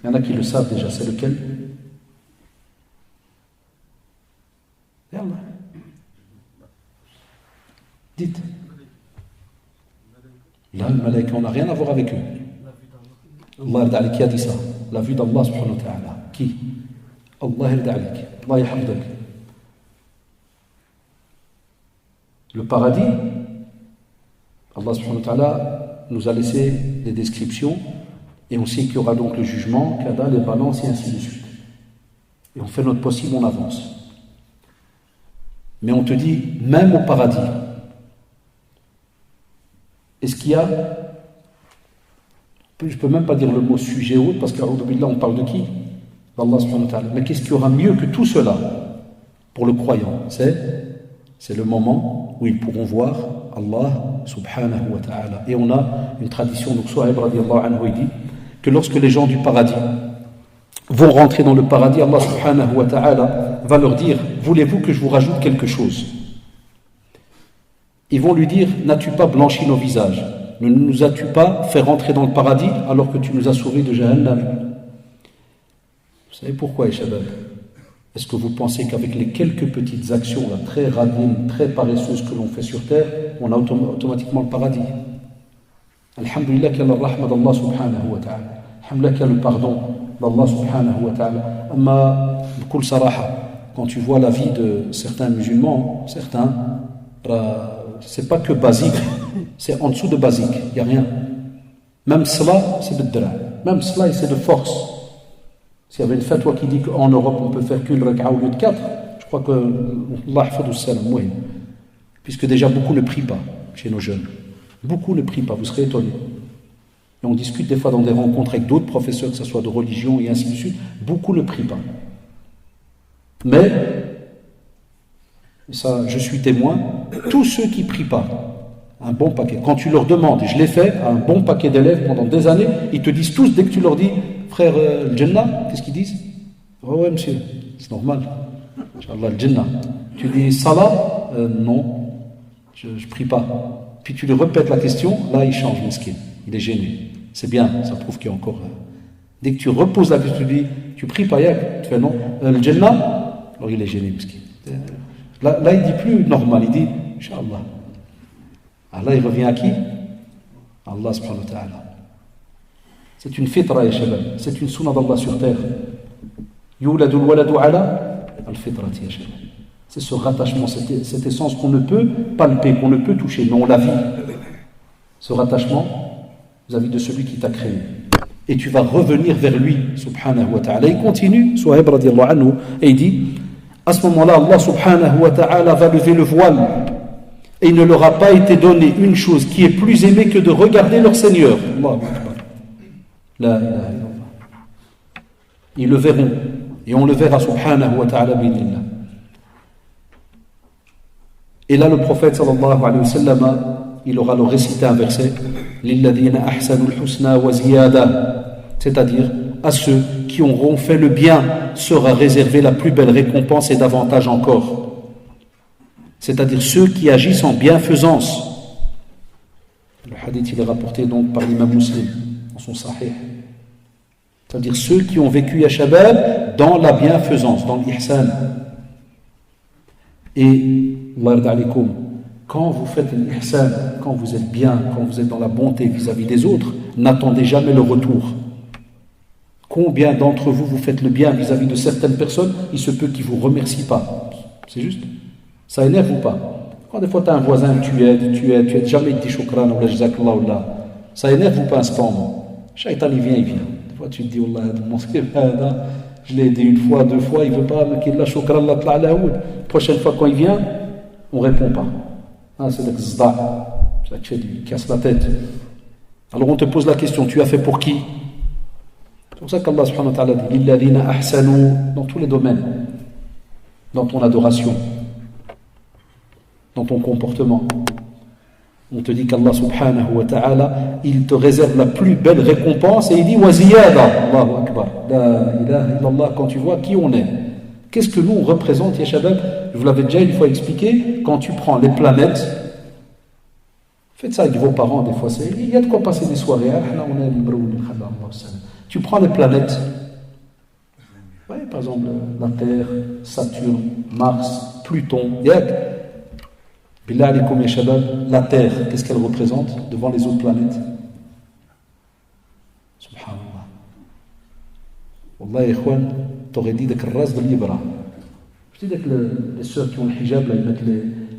Il y en a qui le savent déjà, c'est lequel? Yallah. Dites. Là, le malaïka, on n'a rien à voir avec eux. Allah qui a dit ça? La vue d'Allah subhanahu wa ta'ala. Qui? Allah yarda'alik. Allah yahafdak. Le paradis, Allah subhanahu wa ta'ala nous a laissé des descriptions et on sait qu'il y aura donc le jugement, kada, les balances et ainsi de suite. Et on fait notre possible, on avance. Mais on te dit, même au paradis, est-ce qu'il y a, je ne peux même pas dire le mot sujet ou autre, parce qu'à Billah, on parle de qui? D'Allah subhanahu wa ta'ala. Mais qu'est-ce qu'il y aura mieux que tout cela pour le croyant? C'est le moment où ils pourront voir Allah subhanahu wa ta'ala. Et on a une tradition, donc Suhaib radiallahu anhu, il dit que lorsque les gens du paradis vont rentrer dans le paradis, Allah subhanahu wa ta'ala va leur dire: voulez-vous que je vous rajoute quelque chose? Ils vont lui dire: n'as-tu pas blanchi nos visages? Ne nous as-tu pas fait rentrer dans le paradis alors que tu nous as sauvés de Jahannam? Vous savez pourquoi, Shabab? Est-ce que vous pensez qu'avec les quelques petites actions là, très radines, très paresseuses que l'on fait sur terre, on a automatiquement le paradis? Alhamdulillah qu'il y a la rahma d'Allah subhanahu wa ta'ala. Alhamdulillah qu'il y a le pardon d'Allah subhanahu wa ta'ala. Amma, b'kul saraha, quand tu vois la vie de certains musulmans, certains, c'est pas que basique, c'est en dessous de basique, il n'y a rien. Même cela, c'est b'dra. Même cela, c'est de force. S'il y avait une fatwa qui dit qu'en Europe on peut faire qu'une raka'a au lieu de 4, je crois que Allah hafadou salam, oui. Puisque déjà beaucoup ne prient pas chez nos jeunes. Beaucoup ne prient pas, vous serez étonnés. Et on discute des fois dans des rencontres avec d'autres professeurs, que ce soit de religion et ainsi de suite, beaucoup ne prient pas. Mais, ça je suis témoin, tous ceux qui ne prient pas, un bon paquet, quand tu leur demandes, et je l'ai fait, un bon paquet d'élèves pendant des années, ils te disent tous, dès que tu leur dis: frère, le Jannah, qu'est-ce qu'ils disent? Oh ouais, monsieur, c'est normal. Inch'Allah, le Jannah. Tu dis Salah? Non, je ne prie pas. Puis tu lui répètes la question, là il change, mesquin. Il est gêné. C'est bien, ça prouve qu'il y a encore. Dès que tu reposes la question, tu dis: tu pries pas, Yak? Tu fais non. Le Jannah? Alors il est gêné, mesquin. Là, il dit plus normal, il dit Inch'Allah. Alors là, il revient à qui? Allah subhanahu wa ta'ala. C'est une fitra, ya shabab. C'est une sunna d'Allah sur terre. Yuladul waladu ala al-fitrati, ya shabab. C'est ce rattachement, cette essence qu'on ne peut palper, qu'on ne peut toucher, mais on la vit. Ce rattachement vis-à-vis de celui qui t'a créé. Et tu vas revenir vers lui, subhanahu wa ta'ala. Il continue, Suhaib radiallahu anhu, et il dit: à ce moment-là, Allah subhanahu wa ta'ala va lever le voile. Et il ne leur a pas été donné une chose qui est plus aimée que de regarder leur Seigneur. Allahu Akbar. La ilaha illallah. Ils le verront. Et on le verra, subhanahu wa ta'ala, binillah. Et là, le prophète, sallallahu alayhi wa sallam, il aura leur récité un verset. لِلَّذِينَ أَحْسَنُوا الْحُسْنَى وَزِيَادَةً, c'est-à-dire à ceux qui auront fait le bien sera réservée la plus belle récompense et davantage encore. C'est-à-dire ceux qui agissent en bienfaisance. Le hadith il est rapporté donc par l'imam Muslim dans son sahih. C'est-à-dire ceux qui ont vécu ya shabab dans la bienfaisance, dans l'ihsan. Et quand vous faites l'ihsan, quand vous êtes bien, quand vous êtes dans la bonté vis-à-vis des autres, n'attendez jamais le retour. Combien d'entre vous vous faites le bien vis-à-vis de certaines personnes, il se peut qu'ils ne vous remercient pas. C'est juste. Ça énerve ou pas? Quand des fois tu as un voisin, tu aides, jamais il te dit shukran ou la jazakallah ou la. Ça énerve ou pas un moment? Shaitan il vient. Des fois tu te dis, Wallah, je l'ai aidé une fois, deux fois, il ne veut pas, mais qu'il la shukran la tla la houd. Prochaine fois quand il vient, on ne répond pas. Ah, c'est le zda. C'est lui casse la tête. Alors on te pose la question, tu as fait pour qui? C'est pour ça qu'Allah subhanahu wa ta'ala dit Lilladhina ahsanu dans tous les domaines, dans ton adoration, dans ton comportement. On te dit qu'Allah subhanahu wa ta'ala il te réserve la plus belle récompense et il dit wa ziyada. Allahu akbar. La ilaha illallah. Quand tu vois qui on est, qu'est-ce que nous on représente, ya shabab? Je vous l'avais déjà une fois expliqué. Quand tu prends les planètes, faites ça avec vos parents des fois, il y a de quoi passer des soirées. Tu prends les planètes, ouais, par exemple la Terre, Saturne, Mars, Pluton, Billah alaykoum ya shabab, la Terre, qu'est-ce qu'elle représente devant les autres planètes? Subhanallah. Wallah, ikhwan, t'aurais dit que ras de l'ibra. Je dis que les sœurs qui ont le hijab, là, ils mettent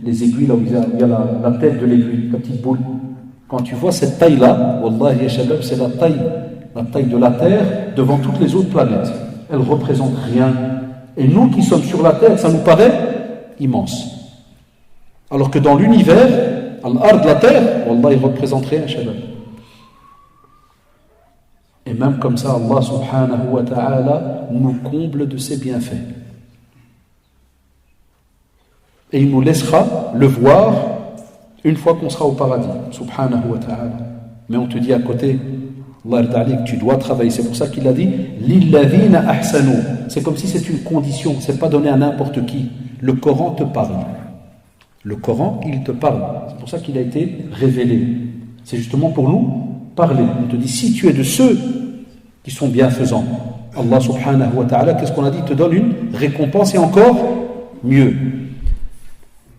les aiguilles là où il y a la tête de l'aiguille, la petite boule. Quand tu vois cette taille-là, Wallah, ya shabab, c'est la taille de la Terre devant toutes les autres planètes. Elle ne représente rien. Et nous qui sommes sur la Terre, ça nous paraît immense. Alors que dans l'univers, al-ard, la Terre, Wallah, il ne représente rien, shabab. Et même comme ça, Allah subhanahu wa ta'ala nous comble de ses bienfaits. Et il nous laissera le voir une fois qu'on sera au paradis, subhanahu wa ta'ala. Mais on te dit à côté, tu dois travailler. C'est pour ça qu'il a dit Lilladhina ahsanu. C'est comme si c'est une condition, c'est pas donné à n'importe qui. Le Coran te parle. Le Coran, il te parle. C'est pour ça qu'il a été révélé. C'est justement pour nous parler. On te dit si tu es de ceux qui sont bienfaisants, Allah subhanahu wa ta'ala, qu'est-ce qu'on a dit? Il te donne une récompense et encore mieux.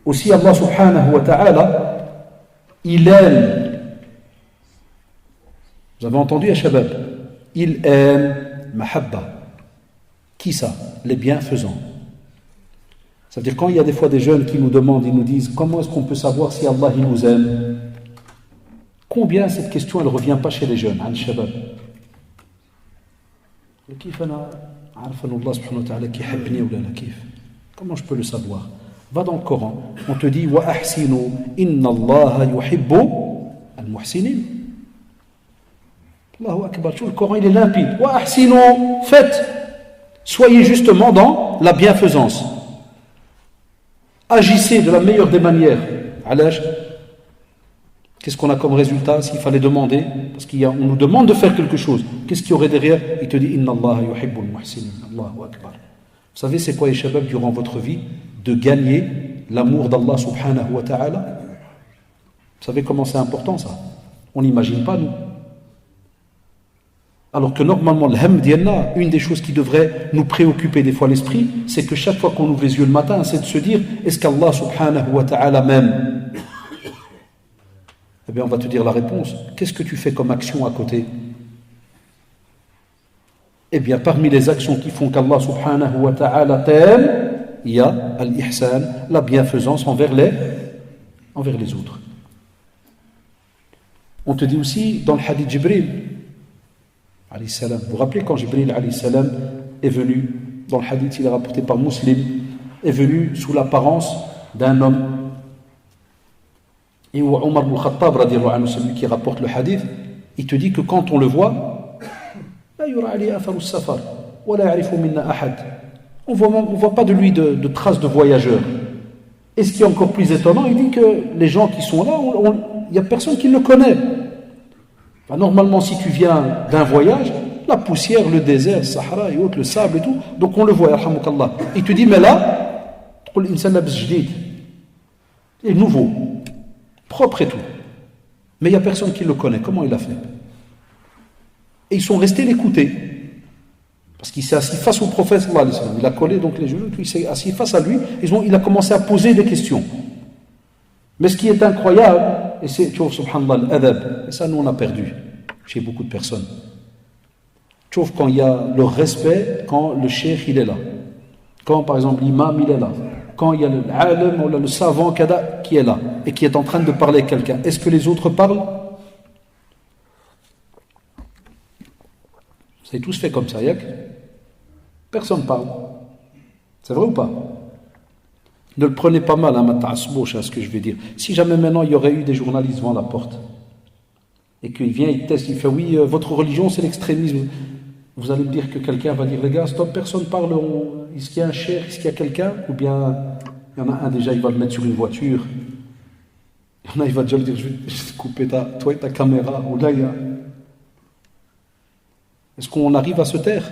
Aussi Allah subhanahu wa ta'ala, il aime. Vous avez entendu, ya shabab? Il aime mahabba. Qui ça? Les bienfaisants. Ça veut dire quand il y a des fois des jeunes qui nous demandent, ils nous disent comment est-ce qu'on peut savoir si Allah il nous aime? Combien cette question elle ne revient pas chez les jeunes, al shabab? Comment je peux le savoir? Va dans le Coran, on te dit wa ahsinu inna Allah yuhibbu al-muhsinin. Allahu Akbar, le Coran il est limpide. Wa ahsinu, faites. Soyez justement dans la bienfaisance. Agissez de la meilleure des manières. Alaj, qu'est-ce qu'on a comme résultat s'il fallait demander? Parce qu'on nous demande de faire quelque chose. Qu'est-ce qu'il y aurait derrière? Il te dit Inna Allah yuhibbu al-muhsinin. Allahu Akbar. Vous savez c'est quoi, les shabab, durant votre vie? De gagner l'amour d'Allah subhanahu wa ta'ala. Vous savez comment c'est important ça? On n'imagine pas nous. Alors que normalement, une des choses qui devrait nous préoccuper des fois l'esprit, c'est que chaque fois qu'on ouvre les yeux le matin, c'est de se dire, est-ce qu'Allah subhanahu wa ta'ala m'aime? Eh bien, on va te dire la réponse. Qu'est-ce que tu fais comme action à côté? Eh bien, parmi les actions qui font qu'Allah subhanahu wa ta'ala t'aime, il y a al-ihsan, la bienfaisance envers les autres. On te dit aussi dans le hadith Jibril, vous vous rappelez quand Jibril est venu, dans le hadith il est rapporté par Muslim, est venu sous l'apparence d'un homme, et où Omar ibn Khattab, radiallahu anhu, celui qui rapporte le hadith, il te dit que quand on le voit, on ne voit pas de lui de traces de voyageur. Et ce qui est encore plus étonnant, il dit que les gens qui sont là, il n'y a personne qui le connaît. Enfin, normalement, si tu viens d'un voyage, la poussière, le désert, le Sahara et autres, le sable et tout, donc on le voit, yarhamukallah. Il te dit, mais là, l'insan labs jdid, est nouveau, propre et tout. Mais il n'y a personne qui le connaît. Comment il a fait? Et ils sont restés l'écouter. Parce qu'il s'est assis face au prophète sallallahu alayhi wa sallam. Il a collé donc les genoux, il s'est assis face à lui, il a commencé à poser des questions. Mais ce qui est incroyable, et c'est, tu vois, subhanallah, l'adab, et ça nous on a perdu chez beaucoup de personnes. Tu vois, quand il y a le respect, quand le cheikh il est là, quand par exemple l'imam il est là, quand il y a l'alim ou le savant qui est là, et qui est en train de parler à quelqu'un, est-ce que les autres parlent? C'est tous fait comme ça, yak. Personne ne parle. C'est vrai ou pas? Ne le prenez pas mal, à ce que je vais dire. Si jamais maintenant il y aurait eu des journalistes devant la porte, et qu'il vient, il teste, il fait oui, votre religion c'est l'extrémisme. Vous allez me dire que quelqu'un va dire, les gars, stop, personne ne parle, est-ce qu'il y a un cheikh, est-ce qu'il y a quelqu'un? Ou bien, il y en a un déjà, il va le mettre sur une voiture. Il y en a, il va déjà lui dire, je vais te couper toi et ta caméra. Ou là, il y a... Est-ce qu'on arrive à se taire?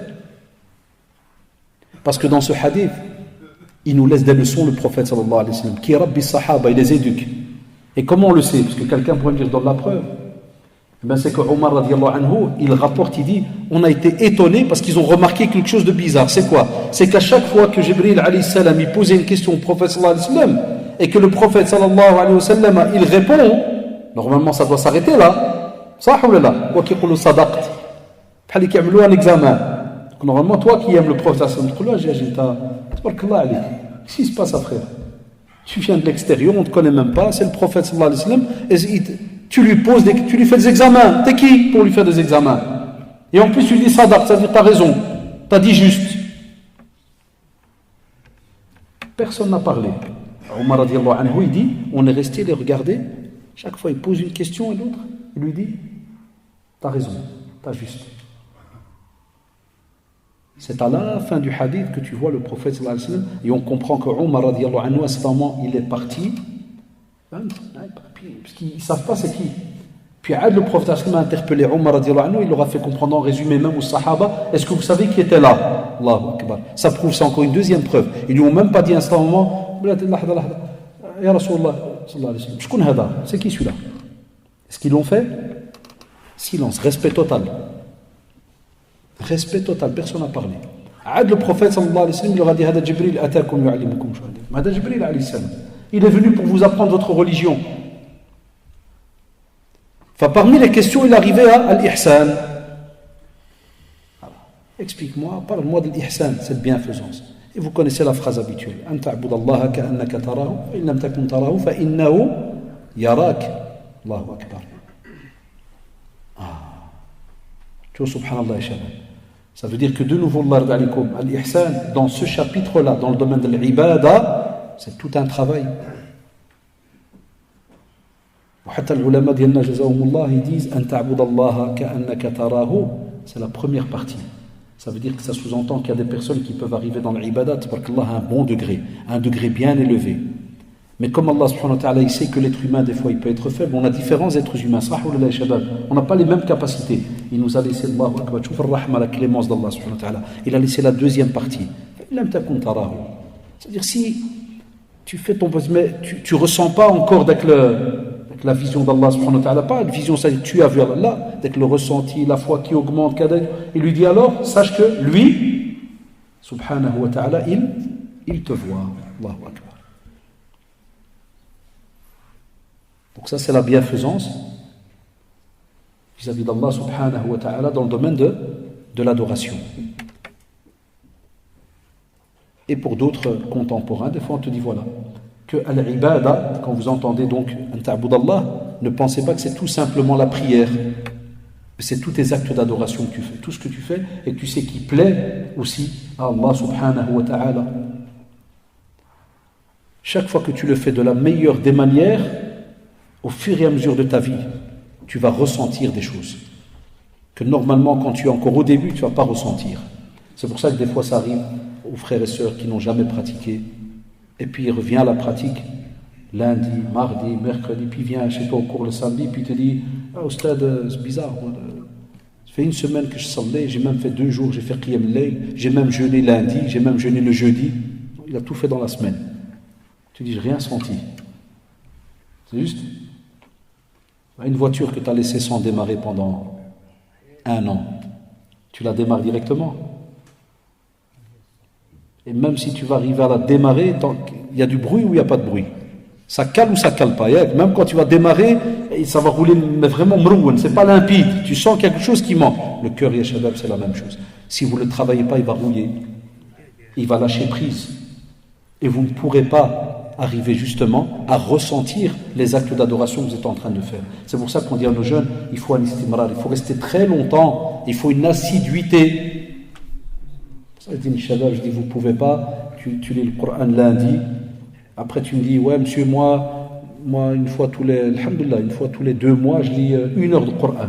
Parce que dans ce hadith, il nous laisse des leçons, le prophète sallallahu alayhi wa sallam, qui rabbi sahaba, il les éduque. Et comment on le sait? Parce que quelqu'un pourrait me dire, donne la preuve. Ben c'est que Omar radiallahu anhu, il rapporte, il dit, on a été étonnés parce qu'ils ont remarqué quelque chose de bizarre. C'est quoi? C'est qu'à chaque fois que Jibril alayhi salam, il posait une question au prophète sallallahu alayhi wa sallam, et que le prophète sallallahu alayhi wa sallam, il répond, normalement ça doit s'arrêter là. Sah ou là? Wa qui qulu sadaqt. Bhali qui amlou un examen. Normalement, toi qui aimes le prophète sallallahu alayhi wa sallam, tabarakallah alayk. Qu'est-ce qui se passe après? Tu viens de l'extérieur, on ne te connaît même pas, c'est le prophète sallallahu alayhi wa sallam, et tu lui fais des examens. T'es qui pour lui faire des examens? Et en plus tu lui dis sadaq, c'est-à-dire t'as raison, t'as dit juste. Personne n'a parlé. Omar radiallahu anhu, il dit, on est resté les regarder, chaque fois il pose une question et l'autre, il lui dit, t'as raison, t'as juste. C'est à la fin du hadith que tu vois le prophète sallallahu alayhi wa sallam, et on comprend que Omar radiallahu anhu, à ce moment, il est parti, parce qu'ils ne savent pas c'est qui. Puis le prophète a interpellé Omar radiallahu anhu, il leur a fait comprendre en résumé même aux sahaba, est-ce que vous savez qui était là? Allahu Akbar. Ça prouve, c'est encore une deuxième preuve. Ils lui ont même pas dit à ce moment, Ya Rasulallah, c'est qui celui-là? Est-ce qu'ils l'ont fait? Silence, respect total. Respect total, personne n'a parlé. Le prophète sallallahu alayhi wa sallam, il leur a dit, Hada Jibril atakum yu'allimukum shay'an. Hada Jibril alayhi salam. Il est venu pour vous apprendre votre religion. Enfin, parmi les questions, il arrivait à l'ihsan. Explique-moi, parle-moi de l'ihsan, cette bienfaisance. Et vous connaissez la phrase habituelle. An ta'budallaha ka'annaka tarahu, fa in lam takun tarahu, fa innahu yarak. Allahu Akbar. Tu vois, subhanallah, shabab. Ça veut dire que de nouveau, Allah alaikum, al-ihsan, dans ce chapitre-là, dans le domaine de l'ibada, c'est tout un travail. وحتى العلماء ديالنا جزاهم الله ils disent أن تعبد الله كأنك تراه, c'est la première partie. Ça veut dire que ça sous-entend qu'il y a des personnes qui peuvent arriver dans l'ibadat à un bon degré, un degré bien élevé. Mais comme Allah subhanahu wa ta'ala, il sait que l'être humain des fois il peut être faible, on a différents êtres humains, on n'a pas les mêmes capacités. Il nous a laissé Allahu Akbar, tu vois rahma, la clémence d'Allah subhanahu wa ta'ala, il a laissé la deuxième partie. C'est-à-dire si tu fais ton mais tu ressens pas encore avec la vision d'Allah subhanahu wa ta'ala, pas une vision, c'est-à-dire tu as vu Allah, avec le ressenti, la foi qui augmente, il lui dit alors, sache que lui, subhanahu wa ta'ala, il te voit. Allahu Akbar. Donc ça c'est la bienfaisance vis-à-vis d'Allah subhanahu wa ta'ala dans le domaine de l'adoration. Et pour d'autres contemporains, des fois on te dit voilà, que al-ibada, quand vous entendez donc an ta'budallah, ne pensez pas que c'est tout simplement la prière, c'est tous tes actes d'adoration que tu fais, tout ce que tu fais et que tu sais qui plaît aussi à Allah subhanahu wa ta'ala. Chaque fois que tu le fais de la meilleure des manières, au fur et à mesure de ta vie, tu vas ressentir des choses que normalement, quand tu es encore au début, tu ne vas pas ressentir. C'est pour ça que des fois, ça arrive aux frères et sœurs qui n'ont jamais pratiqué, et puis il revient à la pratique. lundi, mardi, mercredi, puis vient chez toi au cours le samedi, puis te dit « Ah, Oustad, c'est bizarre, moi, ça fait une semaine que je sallais, j'ai même fait 2 jours, j'ai fait Qiyam al-Layl, j'ai même jeûné lundi, j'ai même jeûné le jeudi. » Il a tout fait dans la semaine. Tu dis « J'ai rien senti. » C'est juste une voiture que tu as laissée sans démarrer pendant 1 an. Tu la démarres directement. Et même si tu vas arriver à la démarrer, il y a du bruit ou il n'y a pas de bruit. Ça cale ou ça cale pas. Même quand tu vas démarrer, ça va rouler, mais vraiment mrouan, c'est pas limpide. Tu sens quelque chose qui manque. Le cœur, ya shabab, c'est la même chose. Si vous ne le travaillez pas, il va rouiller. Il va lâcher prise. Et vous ne pourrez pas arriver justement à ressentir les actes d'adoration que vous êtes en train de faire. C'est pour ça qu'on dit à nos jeunes, il faut un istimrar, il faut rester très longtemps, il faut une assiduité. Ça dit, Inch'Allah, je dis, vous ne pouvez pas, tu lis le Coran lundi, après tu me dis, ouais monsieur, moi une fois tous les, alhamdoulilah, une fois tous les 2 mois, je lis 1 heure de Coran.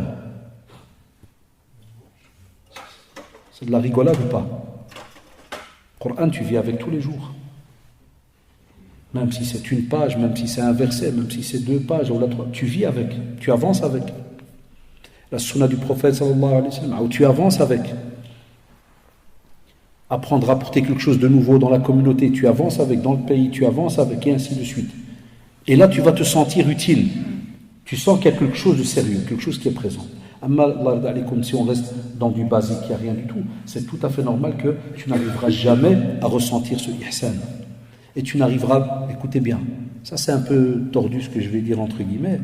C'est de la rigolade ou pas? Coran, tu vis avec tous les jours. Même si c'est 1 page, même si c'est un verset, même si c'est 2 pages, ou 3, tu vis avec, tu avances avec. La sunna du prophète sallallahu alayhi wa sallam, où tu avances avec. Apprendre à apporter quelque chose de nouveau dans la communauté, tu avances avec, dans le pays, tu avances avec, et ainsi de suite. Et là, tu vas te sentir utile. Tu sens qu'il y a quelque chose de sérieux, quelque chose qui est présent. Comme si on reste dans du basique, il n'y a rien du tout. C'est tout à fait normal que tu n'arriveras jamais à ressentir ce ihsan. Et tu n'arriveras, écoutez bien, ça c'est un peu tordu ce que je vais dire entre guillemets,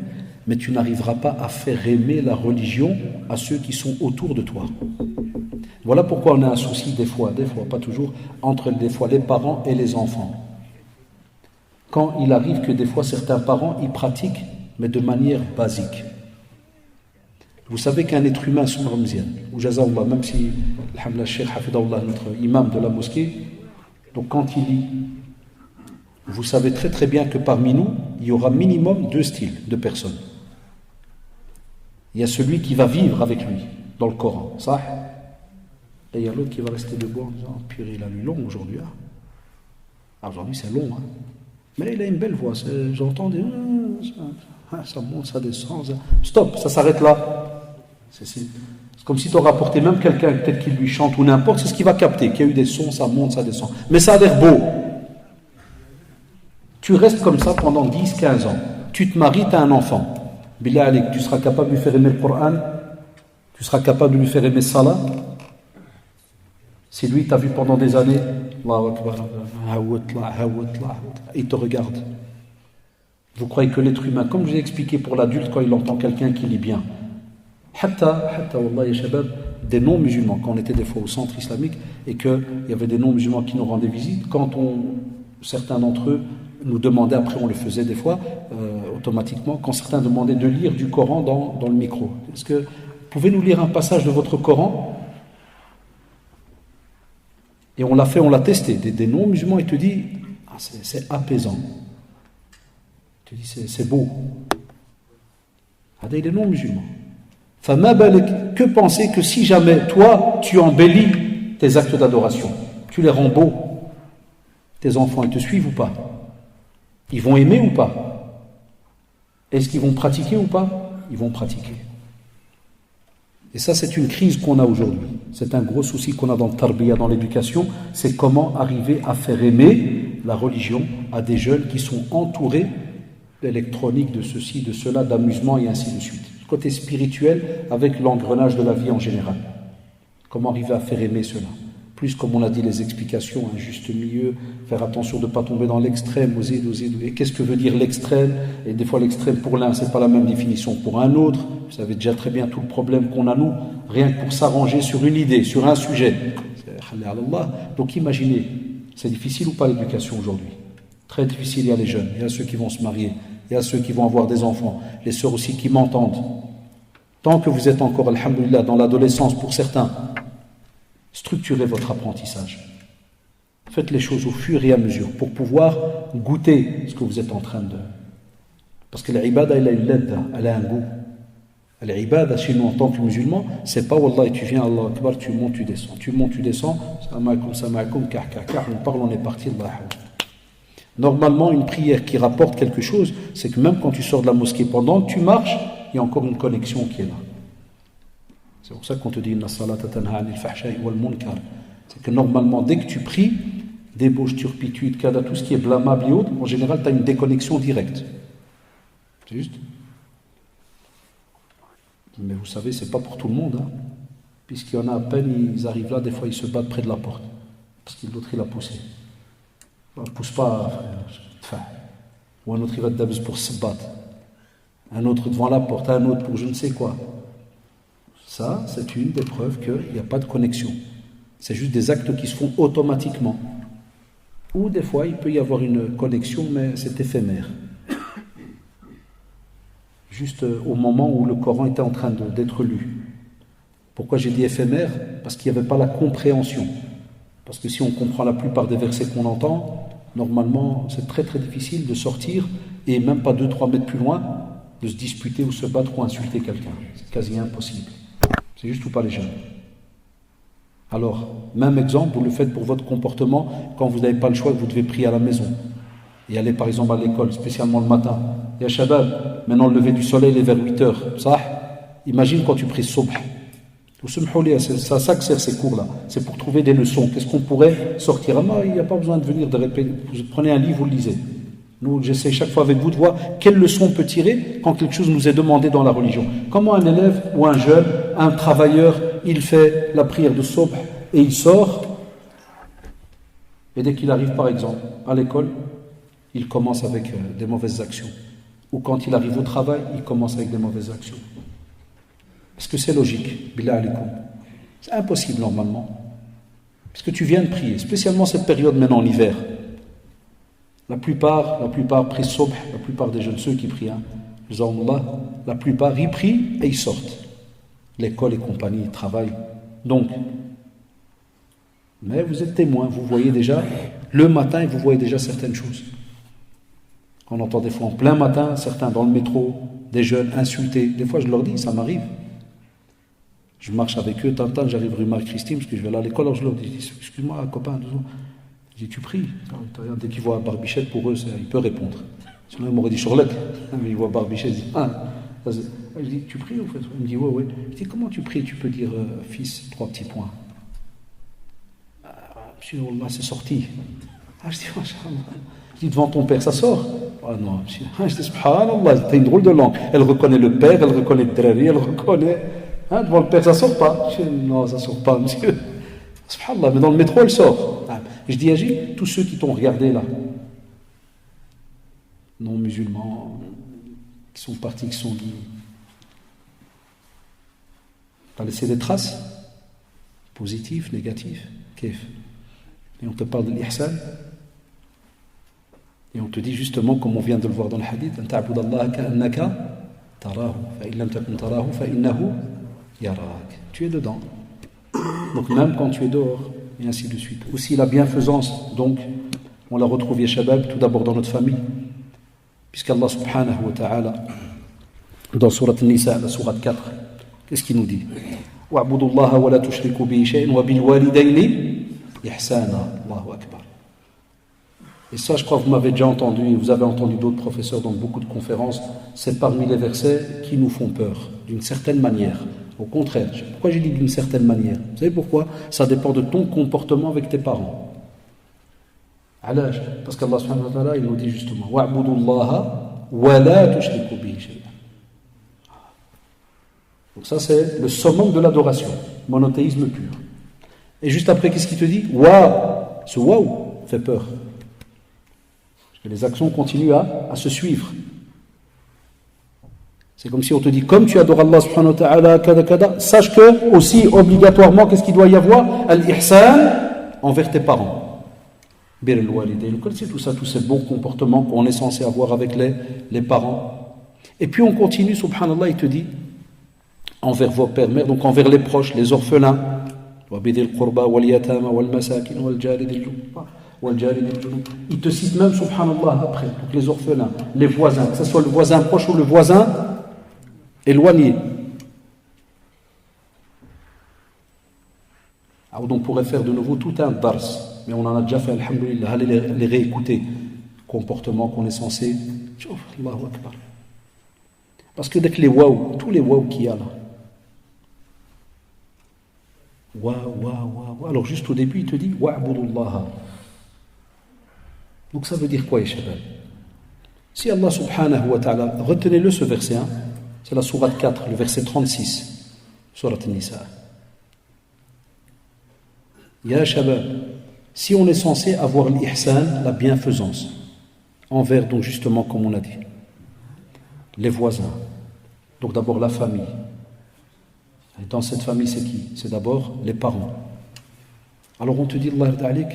mais tu n'arriveras pas à faire aimer la religion à ceux qui sont autour de toi. Voilà pourquoi on a un souci des fois, pas toujours, entre des fois les parents et les enfants. Quand il arrive que des fois certains parents y pratiquent, mais de manière basique. Vous savez qu'un être humain, ou Jazallah, même si, alhamdulillah, Cheikh Hafidahullah, notre imam de la mosquée, donc quand il lit, vous savez très très bien que parmi nous, il y aura minimum 2 styles de personnes. Il y a celui qui va vivre avec lui, dans le Coran, ça. Et il y a l'autre qui va rester debout en disant, purée, il a lu long aujourd'hui. Ah, aujourd'hui c'est long, mais il a une belle voix. J'entends des... ça monte, ça descend. Stop, ça s'arrête là. C'est comme si tu aurais apporté même quelqu'un peut-être qui lui chante ou n'importe, c'est ce qu'il va capter, qu'il y a eu des sons, ça monte, ça descend. Mais ça a l'air beau. Tu restes comme ça pendant 10-15 ans. Tu te maries, tu as un enfant. Billah alik, tu seras capable de lui faire aimer le Coran, tu seras capable de lui faire aimer Salah. Si lui t'a vu pendant des années, il te regarde. Vous croyez que l'être humain, comme je l'ai expliqué pour l'adulte, quand il entend quelqu'un qui lit bien, des non-musulmans, quand on était des fois au centre islamique et qu'il y avait des non-musulmans qui nous rendaient visite, quand certains d'entre eux nous demandaient, après on le faisait des fois, automatiquement, quand certains demandaient de lire du Coran dans le micro. Est-ce que vous pouvez nous lire un passage de votre Coran? Et on l'a fait, on l'a testé. Des non-musulmans, ils te disent, c'est apaisant. Tu dis, c'est beau. Il est non-musulman. Que penser que si jamais, toi, tu embellis tes actes d'adoration, tu les rends beaux, tes enfants, ils te suivent ou pas? Ils vont aimer ou pas? Est-ce qu'ils vont pratiquer ou pas? Ils vont pratiquer. Et ça, c'est une crise qu'on a aujourd'hui. C'est un gros souci qu'on a dans le tarbiya, dans l'éducation. C'est comment arriver à faire aimer la religion à des jeunes qui sont entourés d'électronique, de ceci, de cela, d'amusement et ainsi de suite. Côté spirituel avec l'engrenage de la vie en général. Comment arriver à faire aimer cela? Plus, comme on a dit, les explications, un juste milieu, faire attention de ne pas tomber dans l'extrême, et qu'est-ce que veut dire l'extrême? Et des fois, l'extrême pour l'un, ce n'est pas la même définition pour un autre. Vous savez déjà très bien tout le problème qu'on a, nous, rien que pour s'arranger sur une idée, sur un sujet. Donc imaginez, c'est difficile ou pas l'éducation aujourd'hui? Très difficile, il y a les jeunes, il y a ceux qui vont se marier, il y a ceux qui vont avoir des enfants, les sœurs aussi qui m'entendent. Tant que vous êtes encore, alhamdoulilah, dans l'adolescence pour certains, structurez votre apprentissage. Faites les choses au fur et à mesure pour pouvoir goûter ce que vous êtes en train de... Parce que l'ibada, elle a une ladda, elle a un goût. L'ibada, chez nous en tant que musulmans, c'est pas wallah, tu viens, Allah Akbar, tu montes, tu descends. Tu montes, tu descends, salam alaikum, on parle, on est parti, Allah. Normalement, une prière qui rapporte quelque chose, c'est que même quand tu sors de la mosquée, pendant que tu marches, il y a encore une connexion qui est là. C'est pour ça qu'on te dit Inna salata tanha anil fahsha'i wal munkar. C'est que normalement, dès que tu pries, débauche, turpitude, kada, tout ce qui est blâmable et autres, en général, tu as une déconnexion directe. C'est juste. Mais vous savez, c'est pas pour tout le monde, hein. Puisqu'il y en a à peine, ils arrivent là, des fois ils se battent près de la porte. Parce que l'autre il a poussé. Ne pousse pas, frère. Ou un autre il va te dabs pour se battre. Un autre devant la porte, un autre pour je ne sais quoi. Ça, c'est une des preuves qu'il n'y a pas de connexion. C'est juste des actes qui se font automatiquement. Ou des fois, il peut y avoir une connexion, mais c'est éphémère. Juste au moment où le Coran était en train d'être lu. Pourquoi j'ai dit éphémère? Parce qu'il n'y avait pas la compréhension. Parce que si on comprend la plupart des versets qu'on entend, normalement, c'est très très difficile de sortir, et même pas 2-3 mètres plus loin, de se disputer ou se battre ou insulter quelqu'un. C'est quasi impossible. C'est juste ou pas les jeunes. Alors, même exemple, vous le faites pour votre comportement quand vous n'avez pas le choix, que vous devez prier à la maison. Et aller par exemple à l'école, spécialement le matin. Ya Shabab, maintenant le lever du soleil est vers 8h. Ça, imagine quand tu pries Subh. C'est ça que sert ces cours-là. C'est pour trouver des leçons. Qu'est-ce qu'on pourrait sortir? Il n'y a pas besoin de venir de répéter. Vous prenez un livre, vous le lisez. Nous, j'essaie chaque fois avec vous de voir quelle leçon on peut tirer quand quelque chose nous est demandé dans la religion. Comment un élève ou un jeune, un travailleur, il fait la prière de Subh et il sort, et dès qu'il arrive par exemple à l'école, il commence avec des mauvaises actions. Ou quand il arrive au travail, il commence avec des mauvaises actions. Est-ce que c'est logique? Billah alaikum. C'est impossible normalement. Puisque tu viens de prier, spécialement cette période maintenant en hiver. La plupart prient Subh, la plupart des jeunes, ceux qui prient, la plupart ils prient et ils sortent. L'école et compagnie, ils travaillent. Donc, mais vous êtes témoin, vous voyez déjà, le matin, et vous voyez déjà certaines choses. On entend des fois en plein matin, certains dans le métro, des jeunes insultés. Des fois, je leur dis, ça m'arrive. Je marche avec eux, tant j'arrive rue Marie-Christine, parce que je vais là à l'école, alors je leur dis, excuse-moi, copain, je dis, tu pries. Dès qu'ils voient Barbichette, pour eux, il peut répondre. Sinon, ils m'auraient dit Shorlek. Mais ils voient Barbichette, ils disent, je dis, tu pries en fait? Il me dit, ouais. Je dis, comment tu pries? Tu peux dire, fils, 3 petits points. Monsieur, Allah, c'est sorti. Je dis, Masha'Allah. Je dis, devant ton père, ça sort? Ah non, monsieur. Je dis, subhanallah, t'as une drôle de langue. Elle reconnaît le père, elle reconnaît le drari, elle reconnaît. Devant le père, ça sort pas? Je dis, non, ça sort pas, monsieur. Subhanallah, mais dans le métro, elle sort. Je dis, Agis, tous ceux qui t'ont regardé là, non musulmans, qui sont partis, qui sont guidés, t'as laissé des traces? Positives, négatives? Kif. Et on te parle de l'ihsan. Et on te dit justement, comme on vient de le voir dans le hadith, tu es dedans. Donc même quand tu es dehors, et ainsi de suite. Aussi la bienfaisance, donc, on la retrouve, ya Shabab, tout d'abord dans notre famille. Puisqu'Allah subhanahu wa ta'ala, dans Surat An-Nisa, la Surat 4, qu'est-ce qu'il nous dit? وَاعْبُدُوا اللَّهَ وَلَا تُشْرِكُوا بِهِ شَيْئًا وَبِالْوَالِدَيْنِ إِحْسَانًا. Allahu Akbar. Et ça, je crois que vous m'avez déjà entendu, et vous avez entendu d'autres professeurs dans beaucoup de conférences, c'est parmi les versets qui nous font peur, d'une certaine manière. Au contraire, pourquoi j'ai dit d'une certaine manière? Vous savez pourquoi? Ça dépend de ton comportement avec tes parents. Parce qu'Allah subhanahu wa ta'ala, il nous dit justement وَاعْبُدُوا اللَّهَ وَلَا تُشْرِكُوا بِهِ شَيْئًا. Donc ça, c'est le summum de l'adoration, monothéisme pur. Et juste après, qu'est-ce qu'il te dit? Waouh! Ce waouh fait peur. Et les actions continuent à se suivre. C'est comme si on te dit, comme tu adores Allah subhanahu wa ta'ala, kada kada, sache que, aussi, obligatoirement, qu'est-ce qu'il doit y avoir? Al-ihsan envers tes parents. Bir al-walidayn, c'est tout ça, tous ces bons comportements qu'on est censé avoir avec les parents. Et puis on continue, subhanallah, il te dit, envers vos pères, mères, donc envers les proches, les orphelins. Il te cite même, subhanallah, après, donc les orphelins, les voisins, que ce soit le voisin proche ou le voisin éloigné. Alors, on pourrait faire de nouveau tout un dars, mais on en a déjà fait, alhamdoulilah, allez les réécouter. comportement qu'on est censé. Allahu Akbar. Parce que dès que les waouh, tous les waouh qu'il y a là. Waouh. Alors juste au début, il te dit wa'budullaha. Donc ça veut dire quoi, Yeshabal? Si Allah subhanahu wa ta'ala, retenez-le ce verset, hein, c'est la sourate 4, le verset 36, sourate Nisa. Ya Shabab, si on est censé avoir l'ihsan, la bienfaisance, envers donc justement comme on a dit, les voisins, donc d'abord la famille. Et dans cette famille, c'est qui? C'est d'abord les parents. Alors on te dit, Allah ta'alik,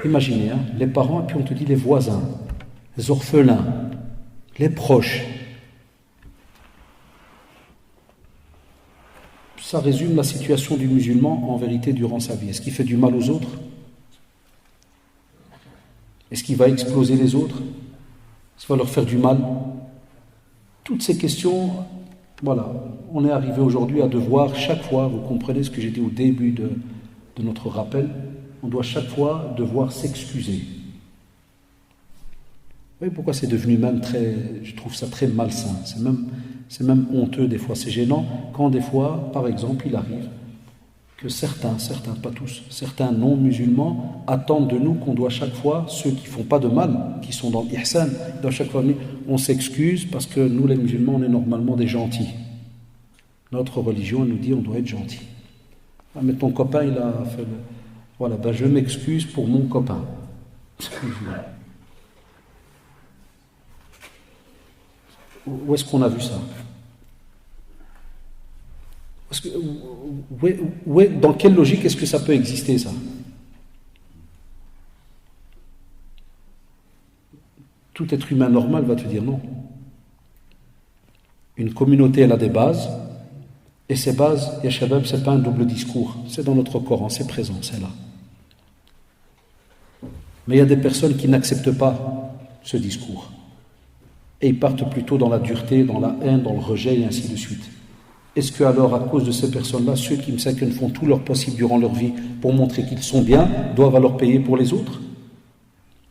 imaginez, hein, les parents, et puis on te dit les voisins, les orphelins, les proches. Ça résume la situation du musulman en vérité durant sa vie. Est-ce qu'il fait du mal aux autres? Est-ce qu'il va exploser les autres? Est-ce qu'il va leur faire du mal? Toutes ces questions, voilà, on est arrivé aujourd'hui à devoir chaque fois, vous comprenez ce que j'ai dit au début de notre rappel, on doit chaque fois devoir s'excuser. Vous voyez pourquoi c'est devenu même très, je trouve ça très malsain, c'est même honteux des fois, c'est gênant quand des fois, par exemple, il arrive que certains, pas tous, certains non-musulmans attendent de nous qu'on doit chaque fois, ceux qui ne font pas de mal, qui sont dans l'ihsan, dans chaque fois on s'excuse parce que nous les musulmans on est normalement des gentils. Notre religion elle nous dit on doit être gentil. Ah, mais ton copain il a fait le... Voilà, ben je m'excuse pour mon copain. Où est-ce qu'on a vu ça? Parce que, dans quelle logique est-ce que ça peut exister, ça? Tout être humain normal va te dire non. Une communauté, elle a des bases, et ces bases, ya shabab, c'est pas un double discours, c'est dans notre Coran, c'est présent, c'est là. Mais il y a des personnes qui n'acceptent pas ce discours. Et ils partent plutôt dans la dureté, dans la haine, dans le rejet, et ainsi de suite. Est-ce que alors, à cause de ces personnes-là, ceux qui me savent font tout leur possible durant leur vie pour montrer qu'ils sont bien, doivent alors payer pour les autres?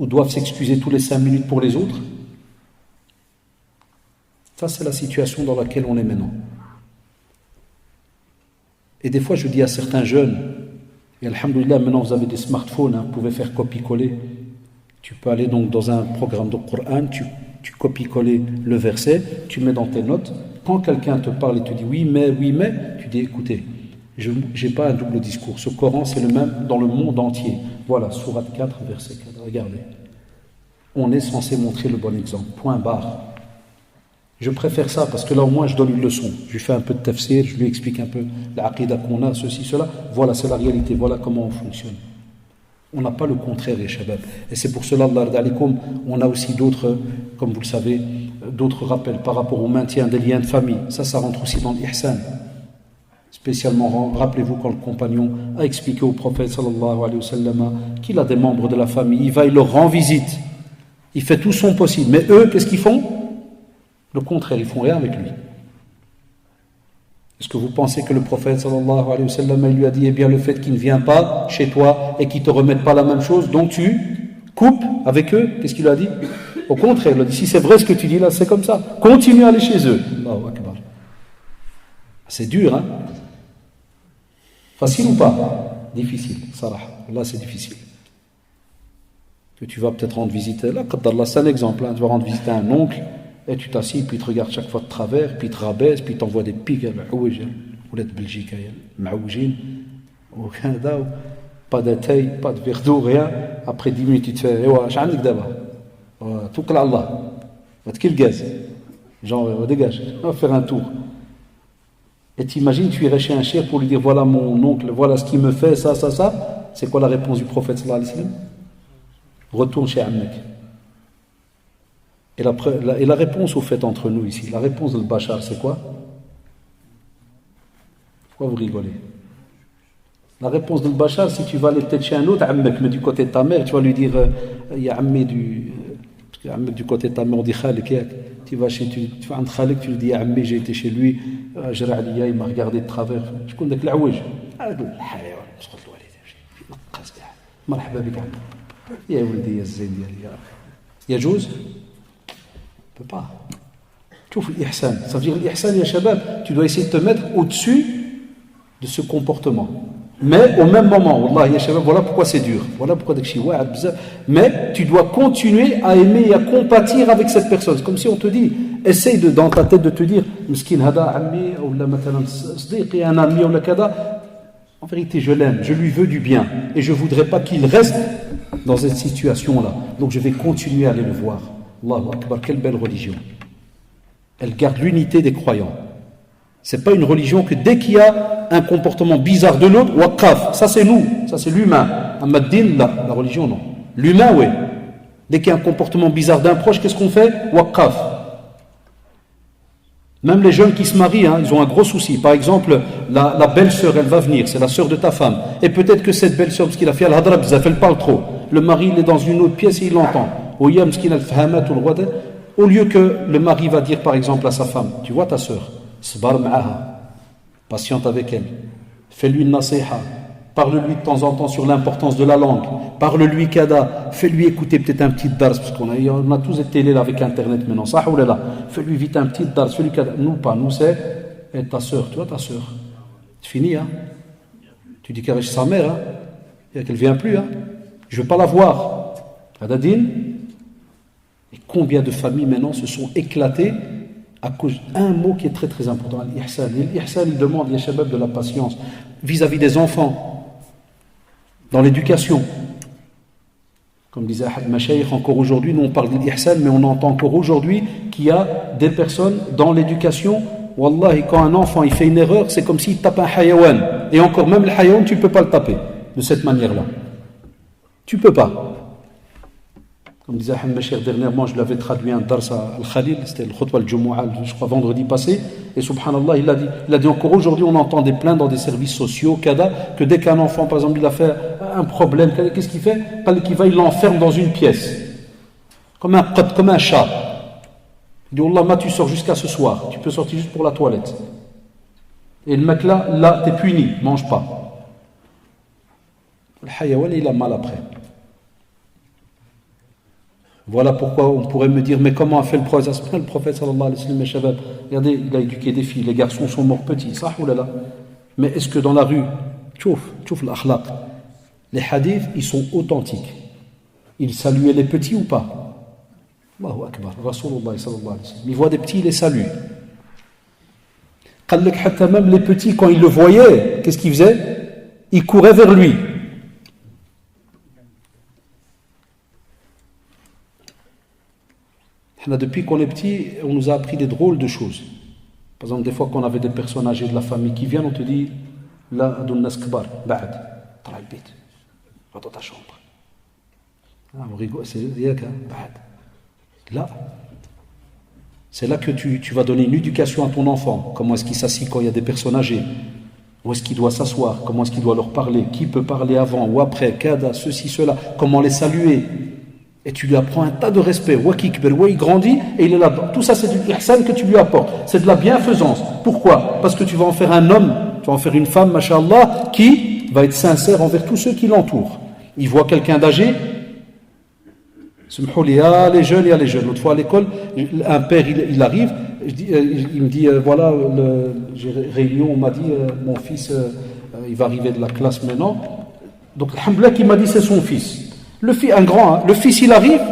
Ou doivent s'excuser tous les 5 minutes pour les autres? Ça, c'est la situation dans laquelle on est maintenant. Et des fois, je dis à certains jeunes, et alhamdoulilah, maintenant vous avez des smartphones, hein, vous pouvez faire copier-coller. Tu peux aller donc dans un programme de Coran, tu copies-coller le verset, tu mets dans tes notes. Quand quelqu'un te parle et te dit oui mais, tu dis écoutez, je n'ai pas un double discours. Ce Coran c'est le même dans le monde entier. Voilà, sourate 4, verset 4. Regardez. On est censé montrer le bon exemple. Point barre. Je préfère ça parce que là au moins je donne une leçon. Je lui fais un peu de tafsir, je lui explique un peu l'aqidah qu'on a, ceci, cela. Voilà, c'est la réalité. Voilà comment on fonctionne. On n'a pas le contraire, les shabab. Et c'est pour cela, on a aussi d'autres, comme vous le savez, d'autres rappels par rapport au maintien des liens de famille. Ça rentre aussi dans l'ihsan. Spécialement, rappelez-vous quand le compagnon a expliqué au prophète sallallahu alayhi wa sallam qu'il a des membres de la famille, il va, il leur rend visite. Il fait tout son possible. Mais eux, qu'est-ce qu'ils font? Le contraire, ils font rien avec lui. Est-ce que vous pensez que le prophète sallallahu alayhi wa sallam lui a dit, eh bien le fait qu'il ne vient pas chez toi et qu'il ne te remette pas la même chose, donc tu coupes avec eux? Qu'est-ce qu'il lui a dit? Au contraire, il a dit, si c'est vrai ce que tu dis là, c'est comme ça. Continue à aller chez eux. Allahu Akbar. C'est dur, hein? Facile ou pas? Difficile, salah. Là, c'est difficile. Que tu vas peut-être rendre visite. Là, c'est un exemple. Hein. Tu vas rendre visite à un oncle. Et tu t'assis, puis il te regarde chaque fois de travers, puis il te rabaisse, puis il t'envoie des pics, ou de Belgique, au Canada, pas de taille, pas de verre d'eau, rien. Après 10 minutes, tu te fais, j'en d'abord. Tout que Allah. Va te kill gaz. Genre, dégage, on va faire un tour. Et t'imagines, tu irais chez un cheikh pour lui dire, voilà mon oncle, voilà ce qu'il me fait, ça. C'est quoi la réponse du prophète sallallahu alayhi wa sallam? Retourne chez Ammek. Et la réponse au fait entre nous ici, la réponse de Bachar, c'est quoi? Pourquoi vous rigolez? La réponse de Bachar, si tu vas aller peut-être chez un autre Ammek, mais du côté de ta mère, tu vas lui dire, il y a Ammé parce que Ammek du côté de ta mère, on dit Khalik, tu vas un Khalik, tu lui dis, Ammé, j'ai été chez lui, il m'a regardé de travers, je connais que l'ouaj. مرحبا بك يا ولدي يا الزين ديالي يا اخي Yajouz? On ne peut pas. Tu vois l'ihsan. Ça veut dire l'ihsan, ya shabab, tu dois essayer de te mettre au-dessus de ce comportement. Mais au même moment, wallah, ya shabab, voilà pourquoi c'est dur. Voilà pourquoi mais tu dois continuer à aimer et à compatir avec cette personne. C'est comme si on te dit, essaye dans ta tête de te dire, miskin hada ammi, ou la matalan sdiqi, un ami, ou la kada. En vérité, je l'aime, je lui veux du bien. Et je ne voudrais pas qu'il reste dans cette situation-là. Donc je vais continuer à aller le voir. Allahu Akbar, quelle belle religion. Elle garde l'unité des croyants. Ce n'est pas une religion que dès qu'il y a un comportement bizarre de l'autre, waqaf, ça c'est nous, ça c'est l'humain. Ahmad-Din, la religion non. L'humain, oui. Dès qu'il y a un comportement bizarre d'un proche, qu'est-ce qu'on fait? Waqaf. Même les jeunes qui se marient, ils ont un gros souci. Par exemple, la belle-sœur, elle va venir, c'est la sœur de ta femme. Et peut-être que cette belle-sœur, parce qu'il a fait al-hadra bzaf, elle parle trop. Le mari, il est dans une autre pièce et il l'entend. Au lieu que le mari va dire par exemple à sa femme, tu vois ta sœur, sbar ma'aha, patiente avec elle, fais-lui une nasiha, parle-lui de temps en temps sur l'importance de la langue, parle-lui kada, fais-lui écouter peut-être un petit dars, parce qu'on a tous été télé là avec internet maintenant, ça ou là, fais-lui vite un petit dars, fais-lui kada, nous pas, nous c'est ta sœur, tu vois ta sœur, c'est fini, hein? Tu dis qu'avec sa mère, hein? Et qu'elle ne vient plus, hein? Je ne veux pas la voir. Adadin. Et combien de familles maintenant se sont éclatées à cause d'un mot qui est très très important, l'ihsan. Et l'ihsan, il demande, les shabab, de la patience vis-à-vis des enfants, dans l'éducation. Comme disait Ahad Mashaykh, encore aujourd'hui, nous on parle de l'ihsan, mais on entend encore aujourd'hui qu'il y a des personnes dans l'éducation. Wallahi, quand un enfant il fait une erreur, c'est comme s'il tape un hayawan. Et encore, même le hayawan, tu ne peux pas le taper de cette manière-là. Tu ne peux pas. Comme disait Ahmed Meshir dernièrement, je l'avais traduit un dars à Al-Khalil, c'était le khutbah al-Jumu'ah, je crois vendredi passé, et subhanallah, il a dit encore aujourd'hui, on entend des plaintes dans des services sociaux, que dès qu'un enfant, par exemple, il a fait un problème, qu'est-ce qu'il fait? Il l'enferme dans une pièce, comme un chat. Il dit, Wallah, tu sors jusqu'à ce soir, tu peux sortir juste pour la toilette. Et le mec là, t'es puni, mange pas. Le hayawan, il a mal après. Voilà pourquoi on pourrait me dire, mais comment a fait le prophète? Le prophète sallallahu alayhi wa sallam, regardez, il a éduqué des filles, les garçons sont morts petits, ça ou là. Mais est-ce que dans la rue, tchouf l'akhlaq, les hadiths, ils sont authentiques. Ils saluaient les petits ou pas? Allahu Akbar, Rasulullah sallallahu alayhi wa sallam. Il voit des petits, il les salue. Même les petits, quand ils le voyaient, qu'est-ce qu'ils faisaient? Ils couraient vers lui. Depuis qu'on est petit, on nous a appris des drôles de choses. Par exemple, des fois qu'on avait des personnes âgées de la famille qui viennent, on te dit là, adunnas kbar, ba'ad, tra al-bit, va dans ta chambre. On rigole, c'est ba'ad. Là, c'est là que tu vas donner une éducation à ton enfant. Comment est-ce qu'il s'assied quand il y a des personnes âgées? Où est-ce qu'il doit s'asseoir? Comment est-ce qu'il doit leur parler? Qui peut parler avant ou après? Kada, ceci, cela. Comment les saluer? Et tu lui apprends un tas de respect. Il grandit et il est là. Tout ça, c'est du ihsan que tu lui apportes. C'est de la bienfaisance. Pourquoi? Parce que tu vas en faire un homme, tu vas en faire une femme, masha'Allah, qui va être sincère envers tous ceux qui l'entourent. Il voit quelqu'un d'âgé. Il y a les jeunes. L'autre fois à l'école, un père, il arrive, il me dit, voilà, réunion, on m'a dit, mon fils, il va arriver de la classe maintenant. Donc, alhamdoulilah, qui m'a dit, c'est son fils. Le fils, un grand, le fils il arrive,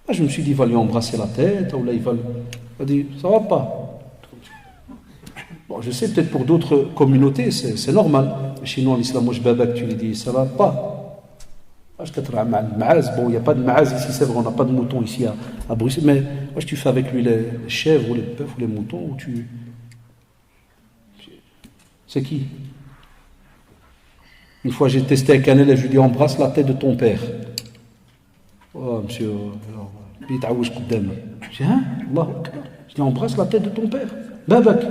je me suis dit il va lui embrasser la tête, ou là il va dire ça va pas. Bon, je sais peut-être pour d'autres communautés c'est normal. Chez nous en islam, moi je babak, tu lui dis ça va pas. Bon, il n'y a pas de maaz ici, c'est vrai, on n'a pas de moutons ici à Bruxelles, mais moi tu fais avec lui les chèvres ou les bœufs ou les moutons, ou tu. C'est qui? Une fois, j'ai testé avec un élève, je lui ai dit embrasse la tête de ton père. Oh, monsieur, il dit je dis hein? Allah, je dis embrasse la tête de ton père. Babak.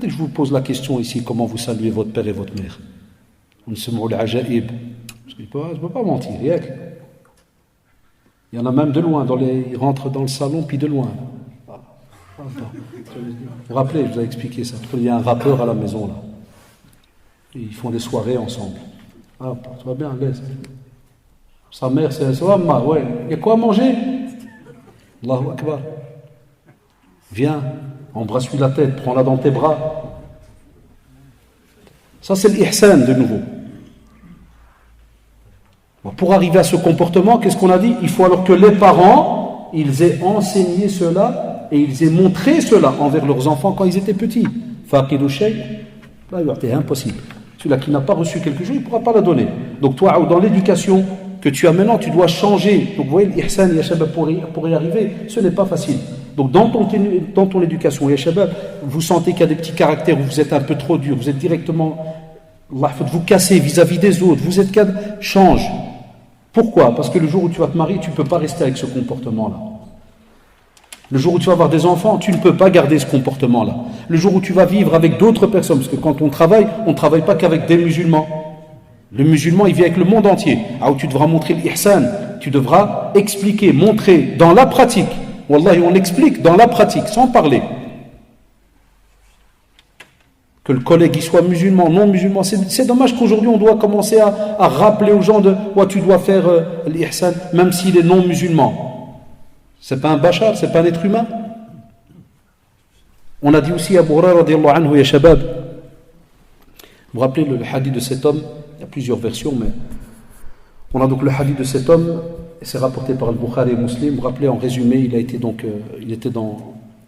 Je vous pose la question ici, comment vous saluez votre père et votre mère? On se met al-ajaib. Je ne peux pas mentir. Il y en a même de loin, ils rentrent dans le salon, puis de loin. Vous vous rappelez, je vous ai expliqué ça. Il y a un rappeur à la maison là. Ils font des soirées ensemble. Ah, ça va bien, à l'aise. Sa mère, c'est Amma, ouais. Il y a quoi à manger? Allahu Akbar. Viens, embrasse-lui la tête, prends-la dans tes bras. Ça, c'est l'ihsan de nouveau. Pour arriver à ce comportement, qu'est-ce qu'on a dit? Il faut alors que les parents, ils aient enseigné cela et ils aient montré cela envers leurs enfants quand ils étaient petits. Faqidu shay, là, c'est impossible. Celui-là qui n'a pas reçu quelque chose, il ne pourra pas la donner. Donc toi, dans l'éducation que tu as maintenant, tu dois changer. Donc vous voyez, l'ihsan, ya shabab, pour y arriver, ce n'est pas facile. Donc dans ton éducation, ya shabab, vous sentez qu'il y a des petits caractères où vous êtes un peu trop dur, vous êtes directement, Allah, vous casser vis-à-vis des autres, vous êtes cadre, change. Pourquoi? Parce que le jour où tu vas te marier, tu ne peux pas rester avec ce comportement-là. Le jour où tu vas avoir des enfants, tu ne peux pas garder ce comportement-là. Le jour où tu vas vivre avec d'autres personnes, parce que quand on ne travaille pas qu'avec des musulmans. Le musulman, il vit avec le monde entier. Ah, où tu devras montrer l'ihsan, tu devras expliquer, montrer dans la pratique. Wallahi, on explique dans la pratique, sans parler. Que le collègue il soit musulman, non musulman. C'est dommage qu'aujourd'hui on doit commencer à rappeler aux gens de ouais, tu dois faire l'ihsan, même s'il est non musulman. C'est pas un bachar, c'est pas un être humain. On a dit aussi à Abu Hurayra radiyallahu anhu, ya shabab. Vous vous rappelez le hadith de cet homme? Il y a plusieurs versions, mais on a donc le hadith de cet homme, et c'est rapporté par le Bukhari et Muslim. Vous vous rappelez, en résumé, il était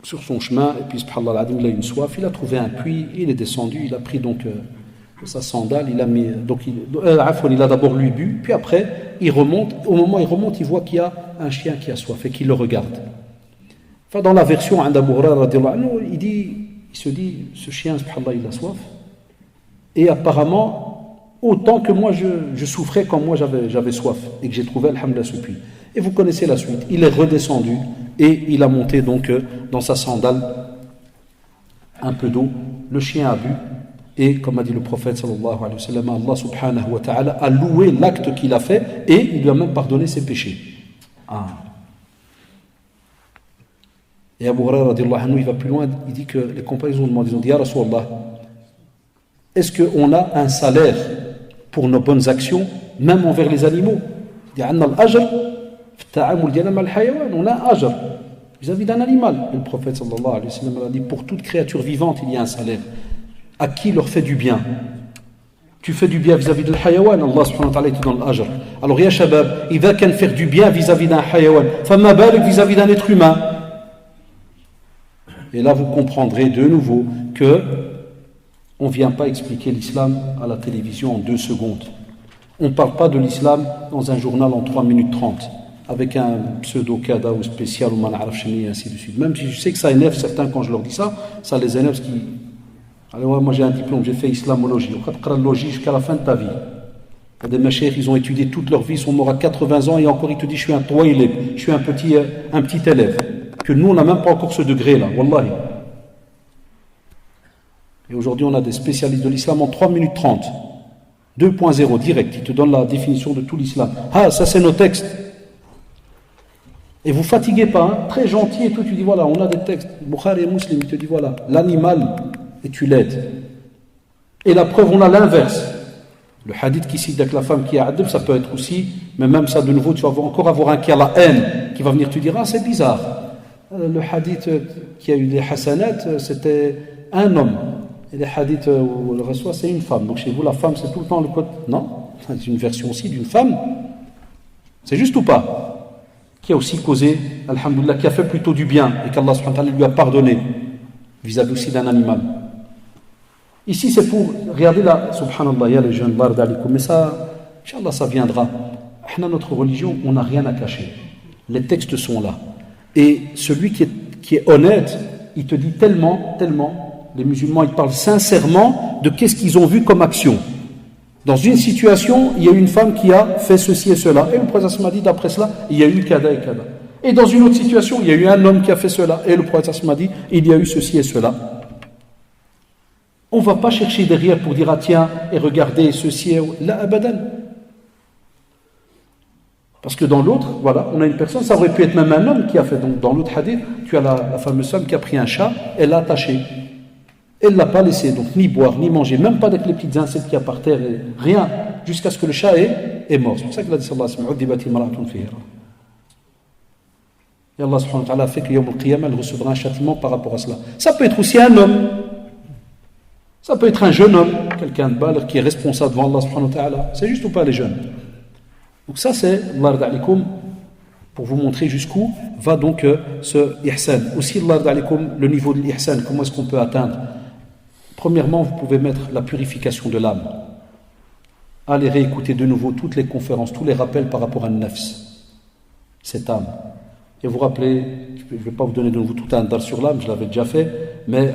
sur son chemin, et puis subhanallah, il a eu une soif, il a trouvé un puits, il est descendu, il a pris donc sa sandale, il a mis, il a d'abord lui bu, puis après il remonte, au moment où il remonte, il voit qu'il y a un chien qui a soif et qu'il le regarde. Enfin, dans la version d'Abu Hurayra, il se dit, ce chien, subhanallah, il a soif, et apparemment, autant que moi je souffrais quand moi j'avais soif, et que j'ai trouvé, alhamdoulilah, ce puits. Et vous connaissez la suite, il est redescendu, et il a monté donc dans sa sandale un peu d'eau, le chien a bu, et comme a dit le prophète sallallahu alayhi wa sallam, Allah subhanahu wa ta'ala a loué l'acte qu'il a fait, et il lui a même pardonné ses péchés. Ah. Et Abu Hurayra radiyallahu anhu, il va plus loin, il dit que les compagnons ont demandé, ils ont dit, Ya Rasulallah, est-ce qu'on a un salaire pour nos bonnes actions, même envers les animaux? Il dit, on a un ajr vis-à-vis d'un animal. Et le prophète sallallahu alayhi wa sallam a dit, pour toute créature vivante, il y a un salaire. À qui leur fait du bien? Tu fais du bien vis-à-vis de l'hayawan, Allah subhanahu wa ta'ala te donne l'ajr. Alors, ya shabab, il va qu'à faire du bien vis-à-vis d'un hayawan, fama balik vis-à-vis d'un être humain. Et là, vous comprendrez de nouveau que on ne vient pas expliquer l'islam à la télévision en 2 secondes. On ne parle pas de l'islam dans un journal en 3 minutes 30, avec un pseudo-kada ou spécial ou man'arafchini et ainsi de suite. Même si je sais que ça énerve certains quand je leur dis ça, ça les énerve. Alors, moi j'ai un diplôme, j'ai fait islamologie. On va logie jusqu'à la fin de ta vie. Il y a des machères, ils ont étudié toute leur vie, ils sont morts à 80 ans et encore ils te disent je suis un toilib, je suis un petit élève. Que nous on n'a même pas encore ce degré-là, wallahi. Et aujourd'hui, on a des spécialistes de l'islam en 3 minutes 30. 2.0, direct. Ils te donnent la définition de tout l'islam. Ah, ça c'est nos textes. Et vous fatiguez pas, hein, très gentil et tout. Tu dis voilà, on a des textes. Bukhari et Muslim, il te dit voilà, l'animal, et tu l'aides. Et la preuve, on a l'inverse. Le hadith qui cite avec la femme qui a adab, ça peut être aussi, mais même ça de nouveau, tu vas encore avoir un qui a la haine, qui va venir te dire ah, c'est bizarre. Le hadith qui a eu des hasanat, c'était un homme. Et les hadiths où le reçoit, c'est une femme. Donc chez vous, la femme, c'est tout le temps le côté. Non, c'est une version aussi d'une femme. C'est juste ou pas? Qui a aussi causé, alhamdoulilah, qui a fait plutôt du bien et qu'Allah subhanahu wa ta'ala lui a pardonné vis-à-vis aussi d'un animal. Ici, c'est pour, regardez là, subhanallah, il y a les jeunes, mais ça, Inch'Allah, ça viendra. Notre religion, on n'a rien à cacher. Les textes sont là. Et celui qui est honnête, il te dit tellement, les musulmans, ils parlent sincèrement de qu'est-ce qu'ils ont vu comme action. Dans une situation, il y a une femme qui a fait ceci et cela. Et le prophète m'a dit, d'après cela, il y a eu kada et kada. Et dans une autre situation, il y a eu un homme qui a fait cela. Et le prophète m'a dit, il y a eu ceci et cela. On ne va pas chercher derrière pour dire, ah tiens, et regardez ceci et là, abadan. Parce que dans l'autre, voilà, on a une personne, ça aurait pu être même un homme qui a fait. Donc dans l'autre hadith, tu as la fameuse femme qui a pris un chat, elle l'a attaché. Elle ne l'a pas laissé, donc ni boire, ni manger, même pas avec les petites insectes qu'il y a par terre, rien, jusqu'à ce que le chat ait est mort. C'est pour ça qu'il a dit sallallahu alayhi wa sallam, et Allah subhanahu wa ta'ala fait que Yawm al-Qiyamah, elle recevra un châtiment par rapport à cela. Ça peut être aussi un homme. Ça peut être un jeune homme, quelqu'un de baligh qui est responsable devant Allah subhanahu wa ta'ala. C'est juste ou pas les jeunes? Donc ça c'est, Allah rada'alikum, pour vous montrer jusqu'où va donc ce ihsan. Aussi, Allah rada'alikum, le niveau de l'ihsan, comment est-ce qu'on peut atteindre? Premièrement, vous pouvez mettre la purification de l'âme. Allez réécouter de nouveau toutes les conférences, tous les rappels par rapport à nafs, cette âme. Et vous rappelez, je ne vais pas vous donner de nouveau tout un dar sur l'âme, je l'avais déjà fait, mais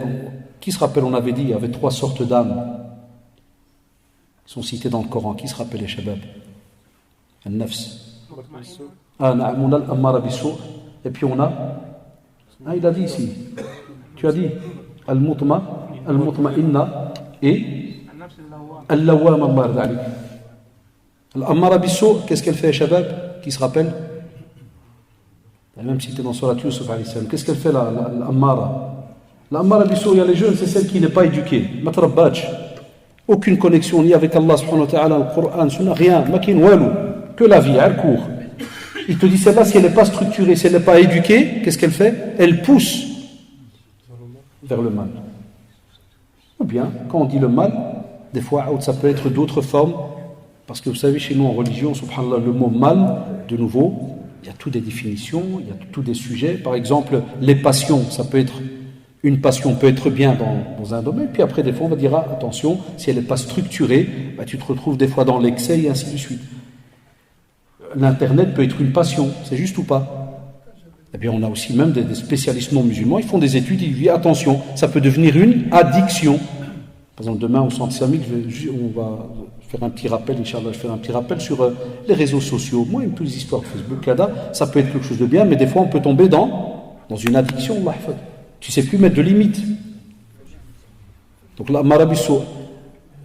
qui se rappelle, on avait dit, il y avait 3 sortes d'âmes qui sont citées dans le Coran. Qui se rappelle les shabab? Al-nafs. On a al-ammara bis-su', et puis on a, il a dit ici, tu as dit, al-mutma'inna et al-lawwama, Allah yarda alayk. Al-ammara bis-su', qu'est-ce qu'elle fait, shabab? Qui se rappelle? Même cité dans Surat Yusuf alayhi salam. Qu'est-ce qu'elle fait l'Ammara? L'Ammara bis-su', il y a les jeunes, c'est celle qui n'est pas éduquée. Matrabbaj. Aucune connexion ni avec Allah subhanahu wa ta'ala, le Coran, Sunnah, rien. Makin walou. Que la vie, elle court. Il te dit celle-là, si elle n'est pas structurée, si elle n'est pas éduquée, qu'est-ce qu'elle fait? Elle pousse vers le mal. Ou bien, quand on dit le mal, des fois, ça peut être d'autres formes. Parce que vous savez, chez nous en religion, subhanallah, le mot mal, de nouveau, il y a toutes des définitions, il y a tous des sujets. Par exemple, les passions, ça peut être, une passion peut être bien dans un domaine, puis après, des fois, on va dire, attention, si elle n'est pas structurée, tu te retrouves des fois dans l'excès et ainsi de suite. L'Internet peut être une passion, c'est juste ou pas? Eh bien, on a aussi même des spécialistes non musulmans, ils font des études, ils disent, attention, ça peut devenir une addiction. Par exemple, demain, au centre islamique, on va faire un petit rappel, Inch'Allah, je vais faire un petit rappel sur les réseaux sociaux. Moi, toutes les histoires Facebook, ça peut être quelque chose de bien, mais des fois, on peut tomber dans une addiction. Tu ne sais plus mettre de limites. Donc, la marabisso,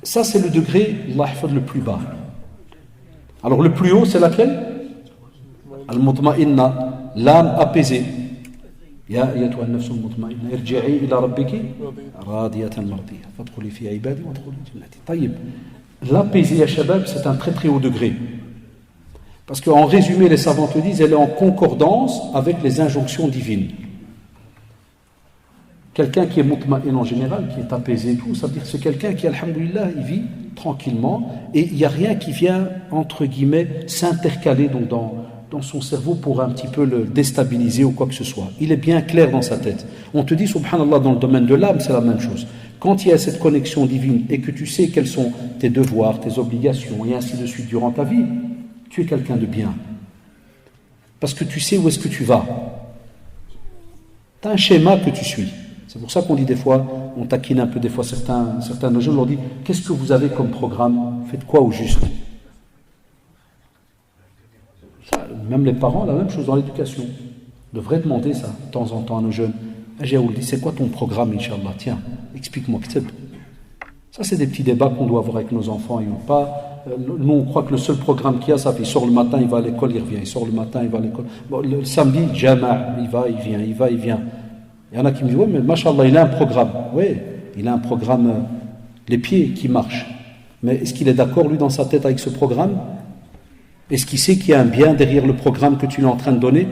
ça, c'est le degré, le plus bas. Alors, le plus haut, c'est laquelle? Al-mutma'inna, l'âme apaisée. يا أيتها النفس المطمئنة ارجعي إلى ربك راضية مرضية فادخلي في عبادي وادخلي جنتي. طيب, l'apaisé à Shabab, c'est un très très haut degré. Parce qu'en résumé, les savants te disent, elle est en concordance avec les injonctions divines. Quelqu'un qui est mutma'in en général, qui est apaisé et tout, ça veut dire que c'est quelqu'un qui, alhamdoulilah, il vit tranquillement et il n'y a rien qui vient, entre guillemets, s'intercaler donc dans son cerveau pour un petit peu le déstabiliser ou quoi que ce soit. Il est bien clair dans sa tête. On te dit, subhanallah, dans le domaine de l'âme, c'est la même chose. Quand il y a cette connexion divine et que tu sais quels sont tes devoirs, tes obligations et ainsi de suite durant ta vie, tu es quelqu'un de bien. Parce que tu sais où est-ce que tu vas. Tu as un schéma que tu suis. C'est pour ça qu'on dit des fois, on taquine un peu des fois certains de jeunes, on leur dit, qu'est-ce que vous avez comme programme? Faites quoi au juste? Ça, même les parents, la même chose dans l'éducation. On devrait demander ça de temps en temps à nos jeunes. Ajaoul dit, c'est quoi ton programme, Inch'Allah? Tiens, explique-moi. Ça, c'est des petits débats qu'on doit avoir avec nos enfants. Ils n'ont pas, nous, on croit que le seul programme qu'il y a, ça, il sort le matin, il va à l'école, il revient. Il sort le matin, il va à l'école. Bon, le samedi, jama', il va, il vient, il va, il vient. Il y en a qui me disent, ouais, mais machallah, il a un programme. Oui, il a un programme, les pieds qui marchent. Mais est-ce qu'il est d'accord, lui, dans sa tête, avec ce programme? Est-ce qu'il sait qu'il y a un bien derrière le programme que tu es en train de donner?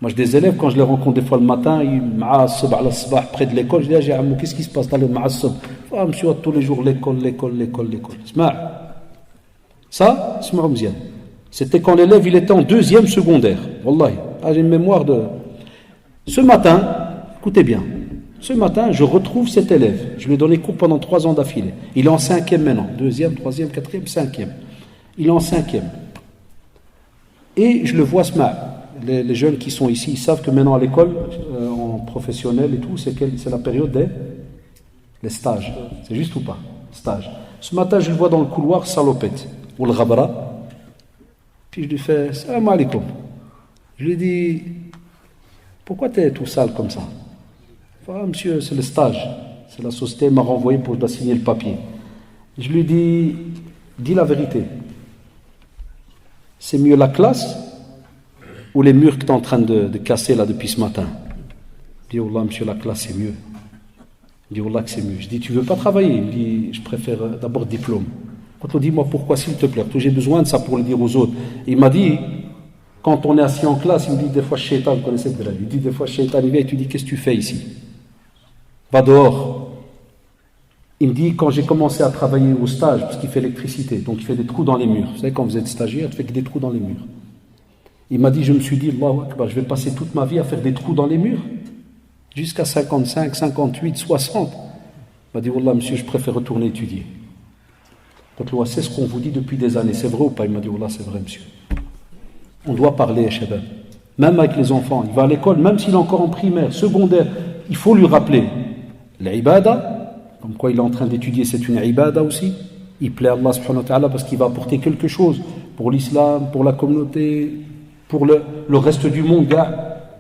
Moi, j'ai des élèves, quand je les rencontre des fois le matin, ils m'assab à la sabah près de l'école, je dis, qu'est-ce qui se passe dans le ma'assab? Ah, monsieur, tous les jours, l'école. Ça, c'était quand l'élève, il était en 2e secondaire. Wallahi, j'ai une mémoire de... Ce matin, écoutez bien, ce matin, je retrouve cet élève. Je lui ai donné cours pendant 3 ans d'affilée. Il est en 5e maintenant. 2e, 3e, 4e, 5e. Il est en 5e. Et je le vois ce matin. Les jeunes qui sont ici, ils savent que maintenant à l'école, en professionnel et tout, c'est la période des stages. C'est juste ou pas? Stage. Ce matin, je le vois dans le couloir, salopette, ou le ghabara. Puis je lui fais, salam alaikum. Je lui dis, pourquoi tu es tout sale comme ça? Ah, monsieur, c'est le stage. C'est la société m'a renvoyé pour signer le papier. Je lui dis la vérité. C'est mieux la classe ou les murs que tu es en train de casser là depuis ce matin? Je dis, Wallah, monsieur, la classe c'est mieux. Il dit, Wallah, que c'est mieux. Je dis, tu veux pas travailler? Il dit, je préfère d'abord diplôme. Quand on dit, moi, pourquoi, s'il te plaît, j'ai besoin de ça pour le dire aux autres. Il m'a dit, quand on est assis en classe, il me dit des fois, Shaitan, vous connaissez le il dit des fois, Shaitan, il vient et tu dis, qu'est-ce que tu fais ici? Va dehors. Il me dit, quand j'ai commencé à travailler au stage, parce qu'il fait l'électricité, donc il fait des trous dans les murs. Vous savez, quand vous êtes stagiaire, tu fais que des trous dans les murs. Il m'a dit, je me suis dit, Allahu Akbar, je vais passer toute ma vie à faire des trous dans les murs, jusqu'à 55, 58, 60. Il m'a dit, Wallah, monsieur, je préfère retourner étudier. Donc, c'est ce qu'on vous dit depuis des années, c'est vrai ou pas? Il m'a dit, Wallah, c'est vrai, monsieur. On doit parler, Shabab. Même avec les enfants, il va à l'école, même s'il est encore en primaire, secondaire, il faut lui rappeler l'ibada, comme quoi il est en train d'étudier, c'est une ibada aussi. Il plaît à Allah subhanahu wa ta'ala parce qu'il va apporter quelque chose pour l'islam, pour la communauté, pour le reste du monde, gars.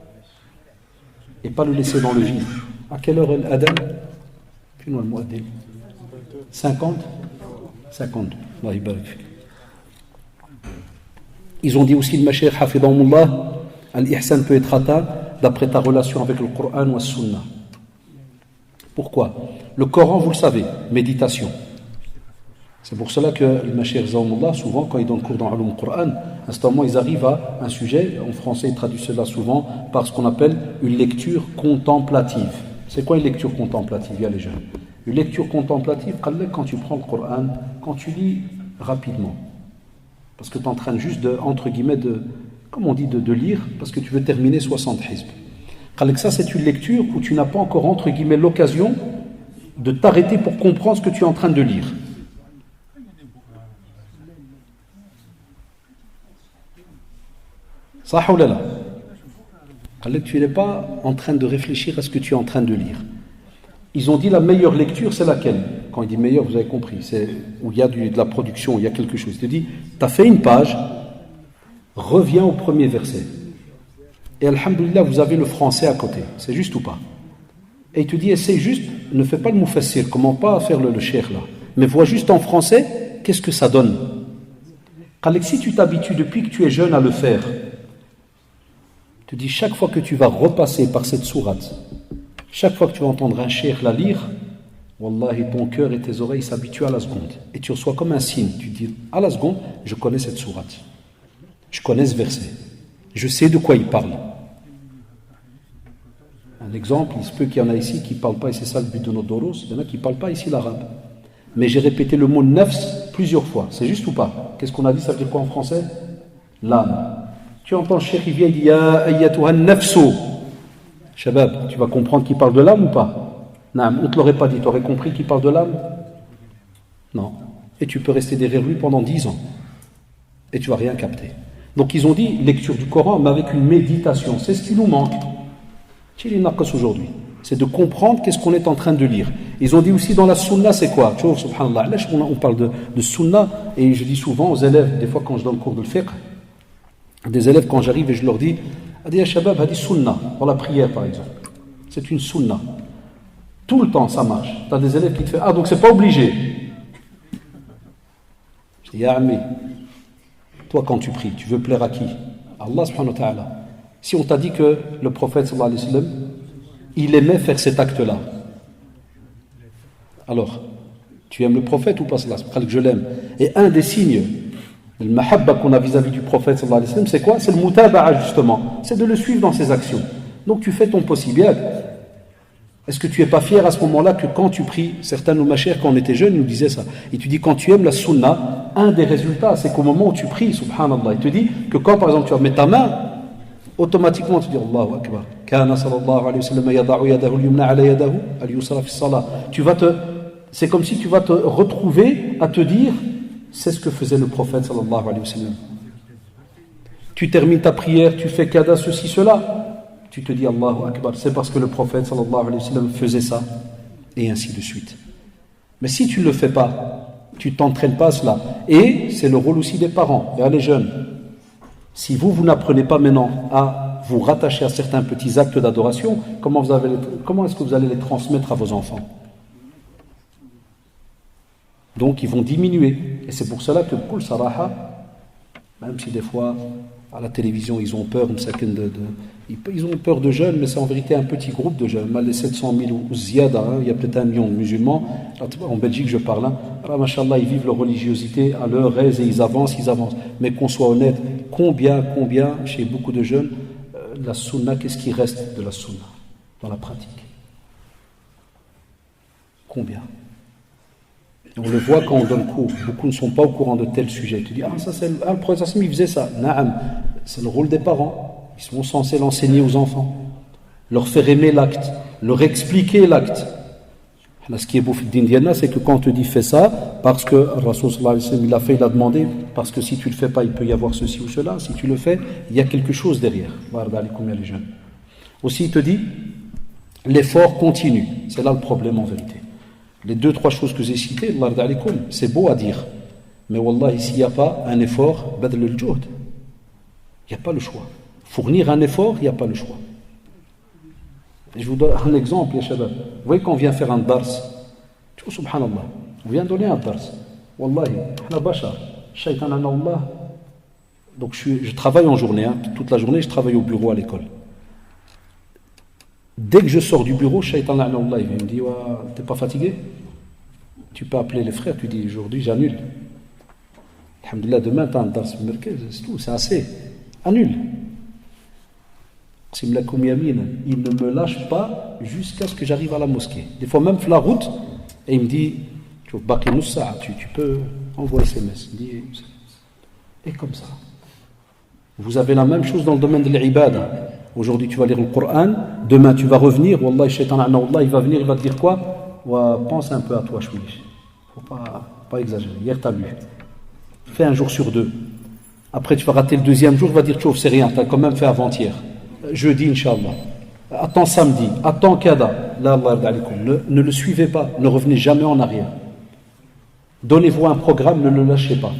Et pas le laisser dans le vide. À quelle heure est l'adhan? 50 52. Allah barik fik. Ils ont dit aussi, le Mashaykh hafidahumullah, al-ihsan peut être atteint d'après ta relation avec le Coran ou la Sunna. Pourquoi? Le Coran, vous le savez, méditation. C'est pour cela que le Mashaykh hafidahumullah, souvent, quand ils donnent cours dans Ulum Coran, à ce moment, ils arrivent à un sujet, en français, ils traduisent cela souvent par ce qu'on appelle une lecture contemplative. C'est quoi une lecture contemplative, il y a les jeunes? Une lecture contemplative, quand tu prends le Coran, quand tu lis rapidement, parce que tu es en train juste de, entre guillemets, comme on dit, de lire, parce que tu veux terminer 60 hizb. Ça, c'est une lecture où tu n'as pas encore, entre guillemets, l'occasion de t'arrêter pour comprendre ce que tu es en train de lire. Ça ou là? Tu n'es pas en train de réfléchir à ce que tu es en train de lire. Ils ont dit la meilleure lecture, c'est laquelle? Quand il dit meilleure, vous avez compris, c'est où il y a de la production, il y a quelque chose. Il te dit, tu as fait une page, reviens au premier verset. Et alhamdoulilah, vous avez le français à côté. C'est juste ou pas? Et il te dit, essaye juste, ne fais pas le mufassir, comment pas faire le cheikh là. Mais vois juste en français, qu'est-ce que ça donne? Si tu t'habitues depuis que tu es jeune à le faire, te dis chaque fois que tu vas repasser par cette sourate, chaque fois que tu vas entendre un cheikh la lire, wallahi, ton cœur et tes oreilles s'habituent à la seconde. Et tu reçois comme un signe. Tu dis, à la seconde, je connais cette sourate. Je connais ce verset. Je sais de quoi il parle. Un exemple, il se peut qu'il y en a ici qui ne parlent pas, et c'est ça le but de notre doros, il y en a qui ne parlent pas ici l'arabe. Mais j'ai répété le mot nafs plusieurs fois. C'est juste ou pas? Qu'est-ce qu'on a dit? Ça veut dire quoi en français? L'âme. Tu entends Cheikh, il vient, il dit, ya ayyatuha nafsu. Shabab, tu vas comprendre qu'il parle de l'âme ou pas? Non, on ne te l'aurait pas dit, tu aurais compris qu'il parle de l'âme? Non. Et tu peux rester derrière lui pendant 10 ans. Et tu ne vas rien capter. Donc ils ont dit lecture du Coran, mais avec une méditation. C'est ce qui nous manque. Aujourd'hui. C'est de comprendre qu'est-ce qu'on est en train de lire. Ils ont dit aussi dans la sunna, c'est quoi? Tu vois, subhanallah, là, on parle de sunna, et je dis souvent aux élèves, des fois quand je donne le cours de fiqh, des élèves quand j'arrive et je leur dis, Adi Shabab, Hadi sunna, dans la prière par exemple. C'est une sunna. Tout le temps ça marche. Tu as des élèves qui te font, ah donc c'est pas obligé. Je dis, Ya Ammi, toi quand tu pries, tu veux plaire à qui? Allah subhanahu wa ta'ala. Si on t'a dit que le prophète sallallahu alayhi wa sallam, il aimait faire cet acte-là, alors, tu aimes le prophète ou pas? Que je l'aime. Et un des signes, le mahabba qu'on a vis-à-vis du prophète sallallahu alayhi wa sallam, c'est quoi? C'est le mutaba'a justement, c'est de le suivre dans ses actions. Donc tu fais ton possible. Est-ce que tu n'es pas fier à ce moment-là que quand tu pries, certains de nos machères, quand on était jeunes, nous disaient ça, et tu dis quand tu aimes la sunna, un des résultats, c'est qu'au moment où tu pries, subhanallah, il te dit que quand par exemple tu vas mettre ta main, automatiquement tu dis Allahu Akbar. Kana sallallahu alayhi wa sallam yada'u yadahu al-yumna ala yadahu al-yusra fi as-salah. C'est comme si tu vas te retrouver à te dire, c'est ce que faisait le prophète sallallahu alayhi wa sallam. Tu termines ta prière, tu fais kada, ceci, cela. Tu te dis Allahu Akbar, c'est parce que le prophète sallallahu alayhi wa sallam faisait ça, et ainsi de suite. Mais si tu ne le fais pas, tu ne t'entraînes pas à cela. Et c'est le rôle aussi des parents, et les jeunes. Si vous n'apprenez pas maintenant à vous rattacher à certains petits actes d'adoration, comment est-ce que vous allez les transmettre à vos enfants? Donc ils vont diminuer. Et c'est pour cela que Kul Saraha, même si des fois à la télévision, ils ont peur, ils ont peur de jeunes, mais c'est en vérité un petit groupe de jeunes. Les 700 000 ou Ziyada, il y a peut-être 1 million de musulmans. En Belgique, je parle. Alors, machallah, ils vivent leur religiosité à leur aise et ils avancent. Mais qu'on soit honnête, combien, chez beaucoup de jeunes, la sunna, qu'est-ce qui reste de la sunna dans la pratique? Combien? Et on le voit quand on donne cours. Beaucoup ne sont pas au courant de tel sujet. Tu dis, ça c'est le professeur Hassan, il faisait ça. Naam, c'est le rôle des parents. Ils sont censés l'enseigner aux enfants. Leur faire aimer l'acte. Leur expliquer l'acte. Là, ce qui est beau din diana, c'est que quand on te dit fais ça, parce que Rasul sallallahu alayhi wa sallam, il l'a fait, il a demandé, parce que si tu ne le fais pas, il peut y avoir ceci ou cela. Si tu le fais, il y a quelque chose derrière. Regardez combien les jeunes. Aussi, il te dit, l'effort continue. C'est là le problème en vérité. Les 2-3 choses que j'ai citées, c'est beau à dire. Mais Wallah, s'il n'y a pas un effort, badl al-juhd. Il n'y a pas le choix. Fournir un effort, il n'y a pas le choix. Et je vous donne un exemple, les shabab. Vous voyez quand on vient faire un dars, tu vois, subhanallah, on vient donner un dars. Wallahi, la bashar, shaytan an Allah. Donc je travaille en journée, toute la journée, je travaille au bureau à l'école. Dès que je sors du bureau, shaytan an Allah, il me dit, t'es pas fatigué? Tu peux appeler les frères, tu dis, aujourd'hui j'annule. Alhamdulillah, demain t'as un dars, c'est tout, c'est assez. Annule. Il ne me lâche pas jusqu'à ce que j'arrive à la mosquée. Des fois même la route, et il me dit, tu peux envoyer SMS. Et comme ça. Vous avez la même chose dans le domaine de l'ibada. Aujourd'hui tu vas lire le Coran, demain tu vas revenir, Wallah, shaitan Allah, il va venir, il va te dire quoi? Pense un peu à toi, chouilich. Faut pas exagérer. Hier tu as lu. Fais un jour sur 2. Après tu vas rater le deuxième jour, il va dire, c'est rien, tu as quand même fait avant-hier. Jeudi, Inch'Allah. Attends samedi, attends kada. Ne le suivez pas, ne revenez jamais en arrière. Donnez-vous un programme, ne le lâchez pas.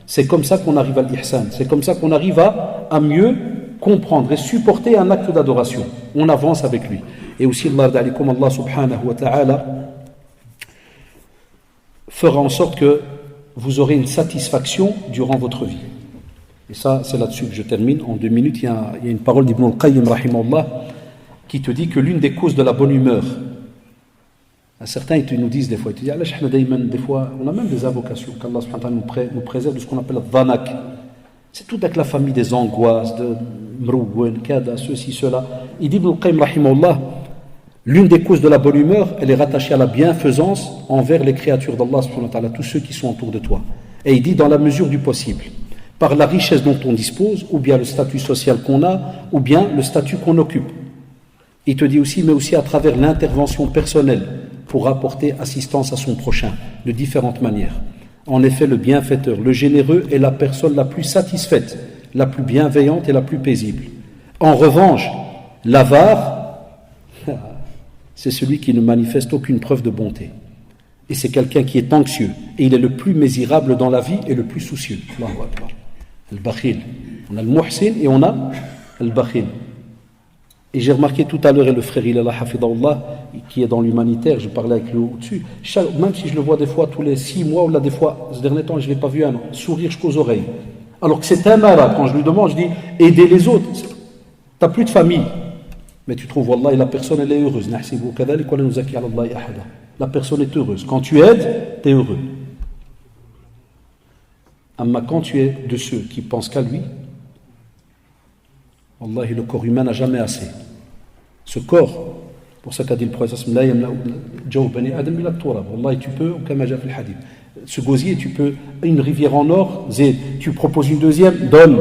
C'est comme ça qu'on arrive à l'ihsan. C'est comme ça qu'on arrive à mieux comprendre et supporter un acte d'adoration. On avance avec lui. Et aussi, Allah subhanahu wa ta'ala fera en sorte que vous aurez une satisfaction durant votre vie. Et ça, c'est là-dessus que je termine. En 2 minutes, il y a une parole d'Ibn al-Qayyim, rahimahullah, qui te dit que l'une des causes de la bonne humeur, certains ils nous disent des fois, ils te disent, des fois, on a même des invocations, qu'Allah subhanahu wa ta'ala nous préserve de ce qu'on appelle le dhanak. C'est tout avec la famille des angoisses, de mrouwen, kada, ceci, cela. Il dit, Ibn al-Qayyim, rahimahullah, l'une des causes de la bonne humeur, elle est rattachée à la bienfaisance envers les créatures d'Allah subhanahu wa ta'ala, tous ceux qui sont autour de toi. Et il dit, dans la mesure du possible. Par la richesse dont on dispose, ou bien le statut social qu'on a, ou bien le statut qu'on occupe. Il te dit aussi, mais aussi à travers l'intervention personnelle pour apporter assistance à son prochain, de différentes manières. En effet, le bienfaiteur, le généreux est la personne la plus satisfaite, la plus bienveillante et la plus paisible. En revanche, l'avare, c'est celui qui ne manifeste aucune preuve de bonté. Et c'est quelqu'un qui est anxieux, et il est le plus misérable dans la vie et le plus soucieux. Allahu Akbar. Al-Bakhil. On a le Muhsin et on a Al-Bakhil. Et j'ai remarqué tout à l'heure, et le frère Ilala Hafidahullah, qui est dans l'humanitaire, je parlais avec lui au-dessus, même si je le vois des fois tous les 6 mois, ou là des fois, ce dernier temps, je ne l'ai pas vu un an, sourire jusqu'aux oreilles. Alors que c'est un malade, quand je lui demande, je dis, aidez les autres. Tu n'as plus de famille. Mais tu trouves, Wallah, la personne, elle est heureuse. La personne est heureuse. Quand tu aides, tu es heureux. Mais quand tu es de ceux qui pensent qu'à lui, Wallahi, le corps humain n'a jamais assez. Ce corps, pour ça qu'a dit le prophète, Wallahi, tu peux, ce gosier, tu peux, une rivière en or, tu proposes une deuxième, donne.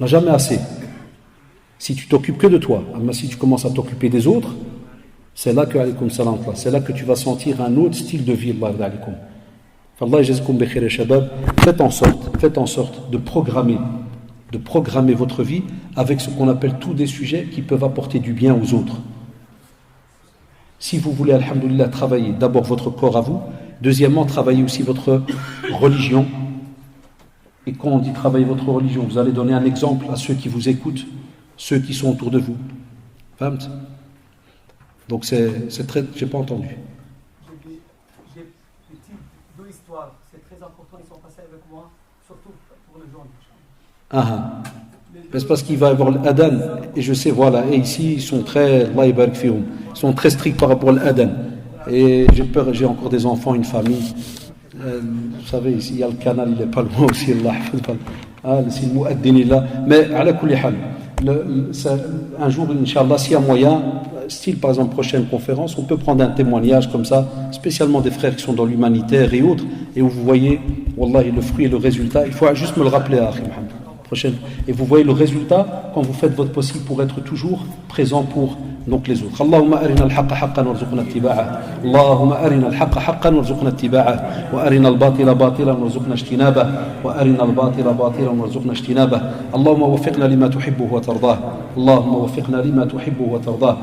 N'a jamais assez. Si tu t'occupes que de toi, mais si tu commences à t'occuper des autres, c'est là que, c'est là que tu vas sentir un autre style de vie. Faites en sorte de programmer votre vie avec ce qu'on appelle tous des sujets qui peuvent apporter du bien aux autres. Si vous voulez, alhamdoulilah, travailler d'abord votre corps à vous, deuxièmement, travailler aussi votre religion. Et quand on dit travailler votre religion, vous allez donner un exemple à ceux qui vous écoutent, ceux qui sont autour de vous. Donc c'est très... J'ai pas entendu. J'ai deux histoires, c'est très important, ils sont passés avec moi, surtout pour le jour. Ah, ah. C'est parce qu'il va y avoir l'adhan, et je sais, voilà, et ici ils sont très, Allah yabarak fihum, ils sont très stricts par rapport à l'adhan. Et j'ai peur, j'ai encore des enfants, une famille. Vous savez, ici il y a le canal, il n'est pas loin aussi, Allah hafid. Ah, c'est le muaddin est là. Mais, ala kulli hal, un jour, Inch'Allah, s'il y a moyen, style par exemple prochaine conférence, on peut prendre un témoignage comme ça, spécialement des frères qui sont dans l'humanitaire et autres, et où vous voyez, wallahi, le fruit et le résultat. Il faut juste me le rappeler à Akhi Mohamed. Prochaine. Et vous voyez le résultat quand vous faites votre possible pour être toujours présent pour donc les autres. Allahumma arina al-haqqa haqqan warzuqna ittiba'ah. Allahumma arina al-haqqa haqqan warzuqna ittiba'ah. Wa arina al-batila batilan warzuqna ijtinabah. Wa arina al-batila batilan warzuqna ijtinabah. Allahumma waffiqna lima tuhibbu wa tardah. Allahumma waffiqna lima tuhibbu wa tardah.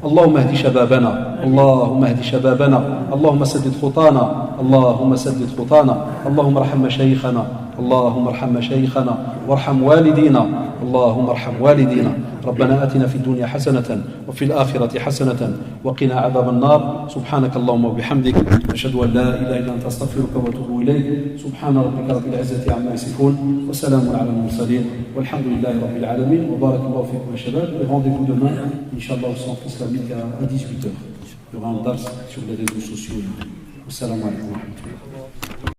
اللهم اهد شبابنا اللهم اهد شبابنا اللهم سدد خطانا اللهم سدد خطانا اللهم ارحم مشايخنا اللهم ارحم مشايخنا وارحم والدينا اللهم ارحم والدينا ربنا آتنا في الدنيا حسنة وفي الآخرة حسنة وقنا عذاب النار سبحانك اللهم وبحمدك أشهد أن لا إله إلا أنت أستغفرك وأتوب إليك سبحان ربك رب العزة عما يصفون وسلام على المرسلين والحمد لله رب العالمين وبارك الله فيكم يا شباب et rendez-vous demain Inch'Allah au centre islamique à 18h il y aura un dars sur les réseaux sociaux. Assalamu alaikum wa rahmatullah.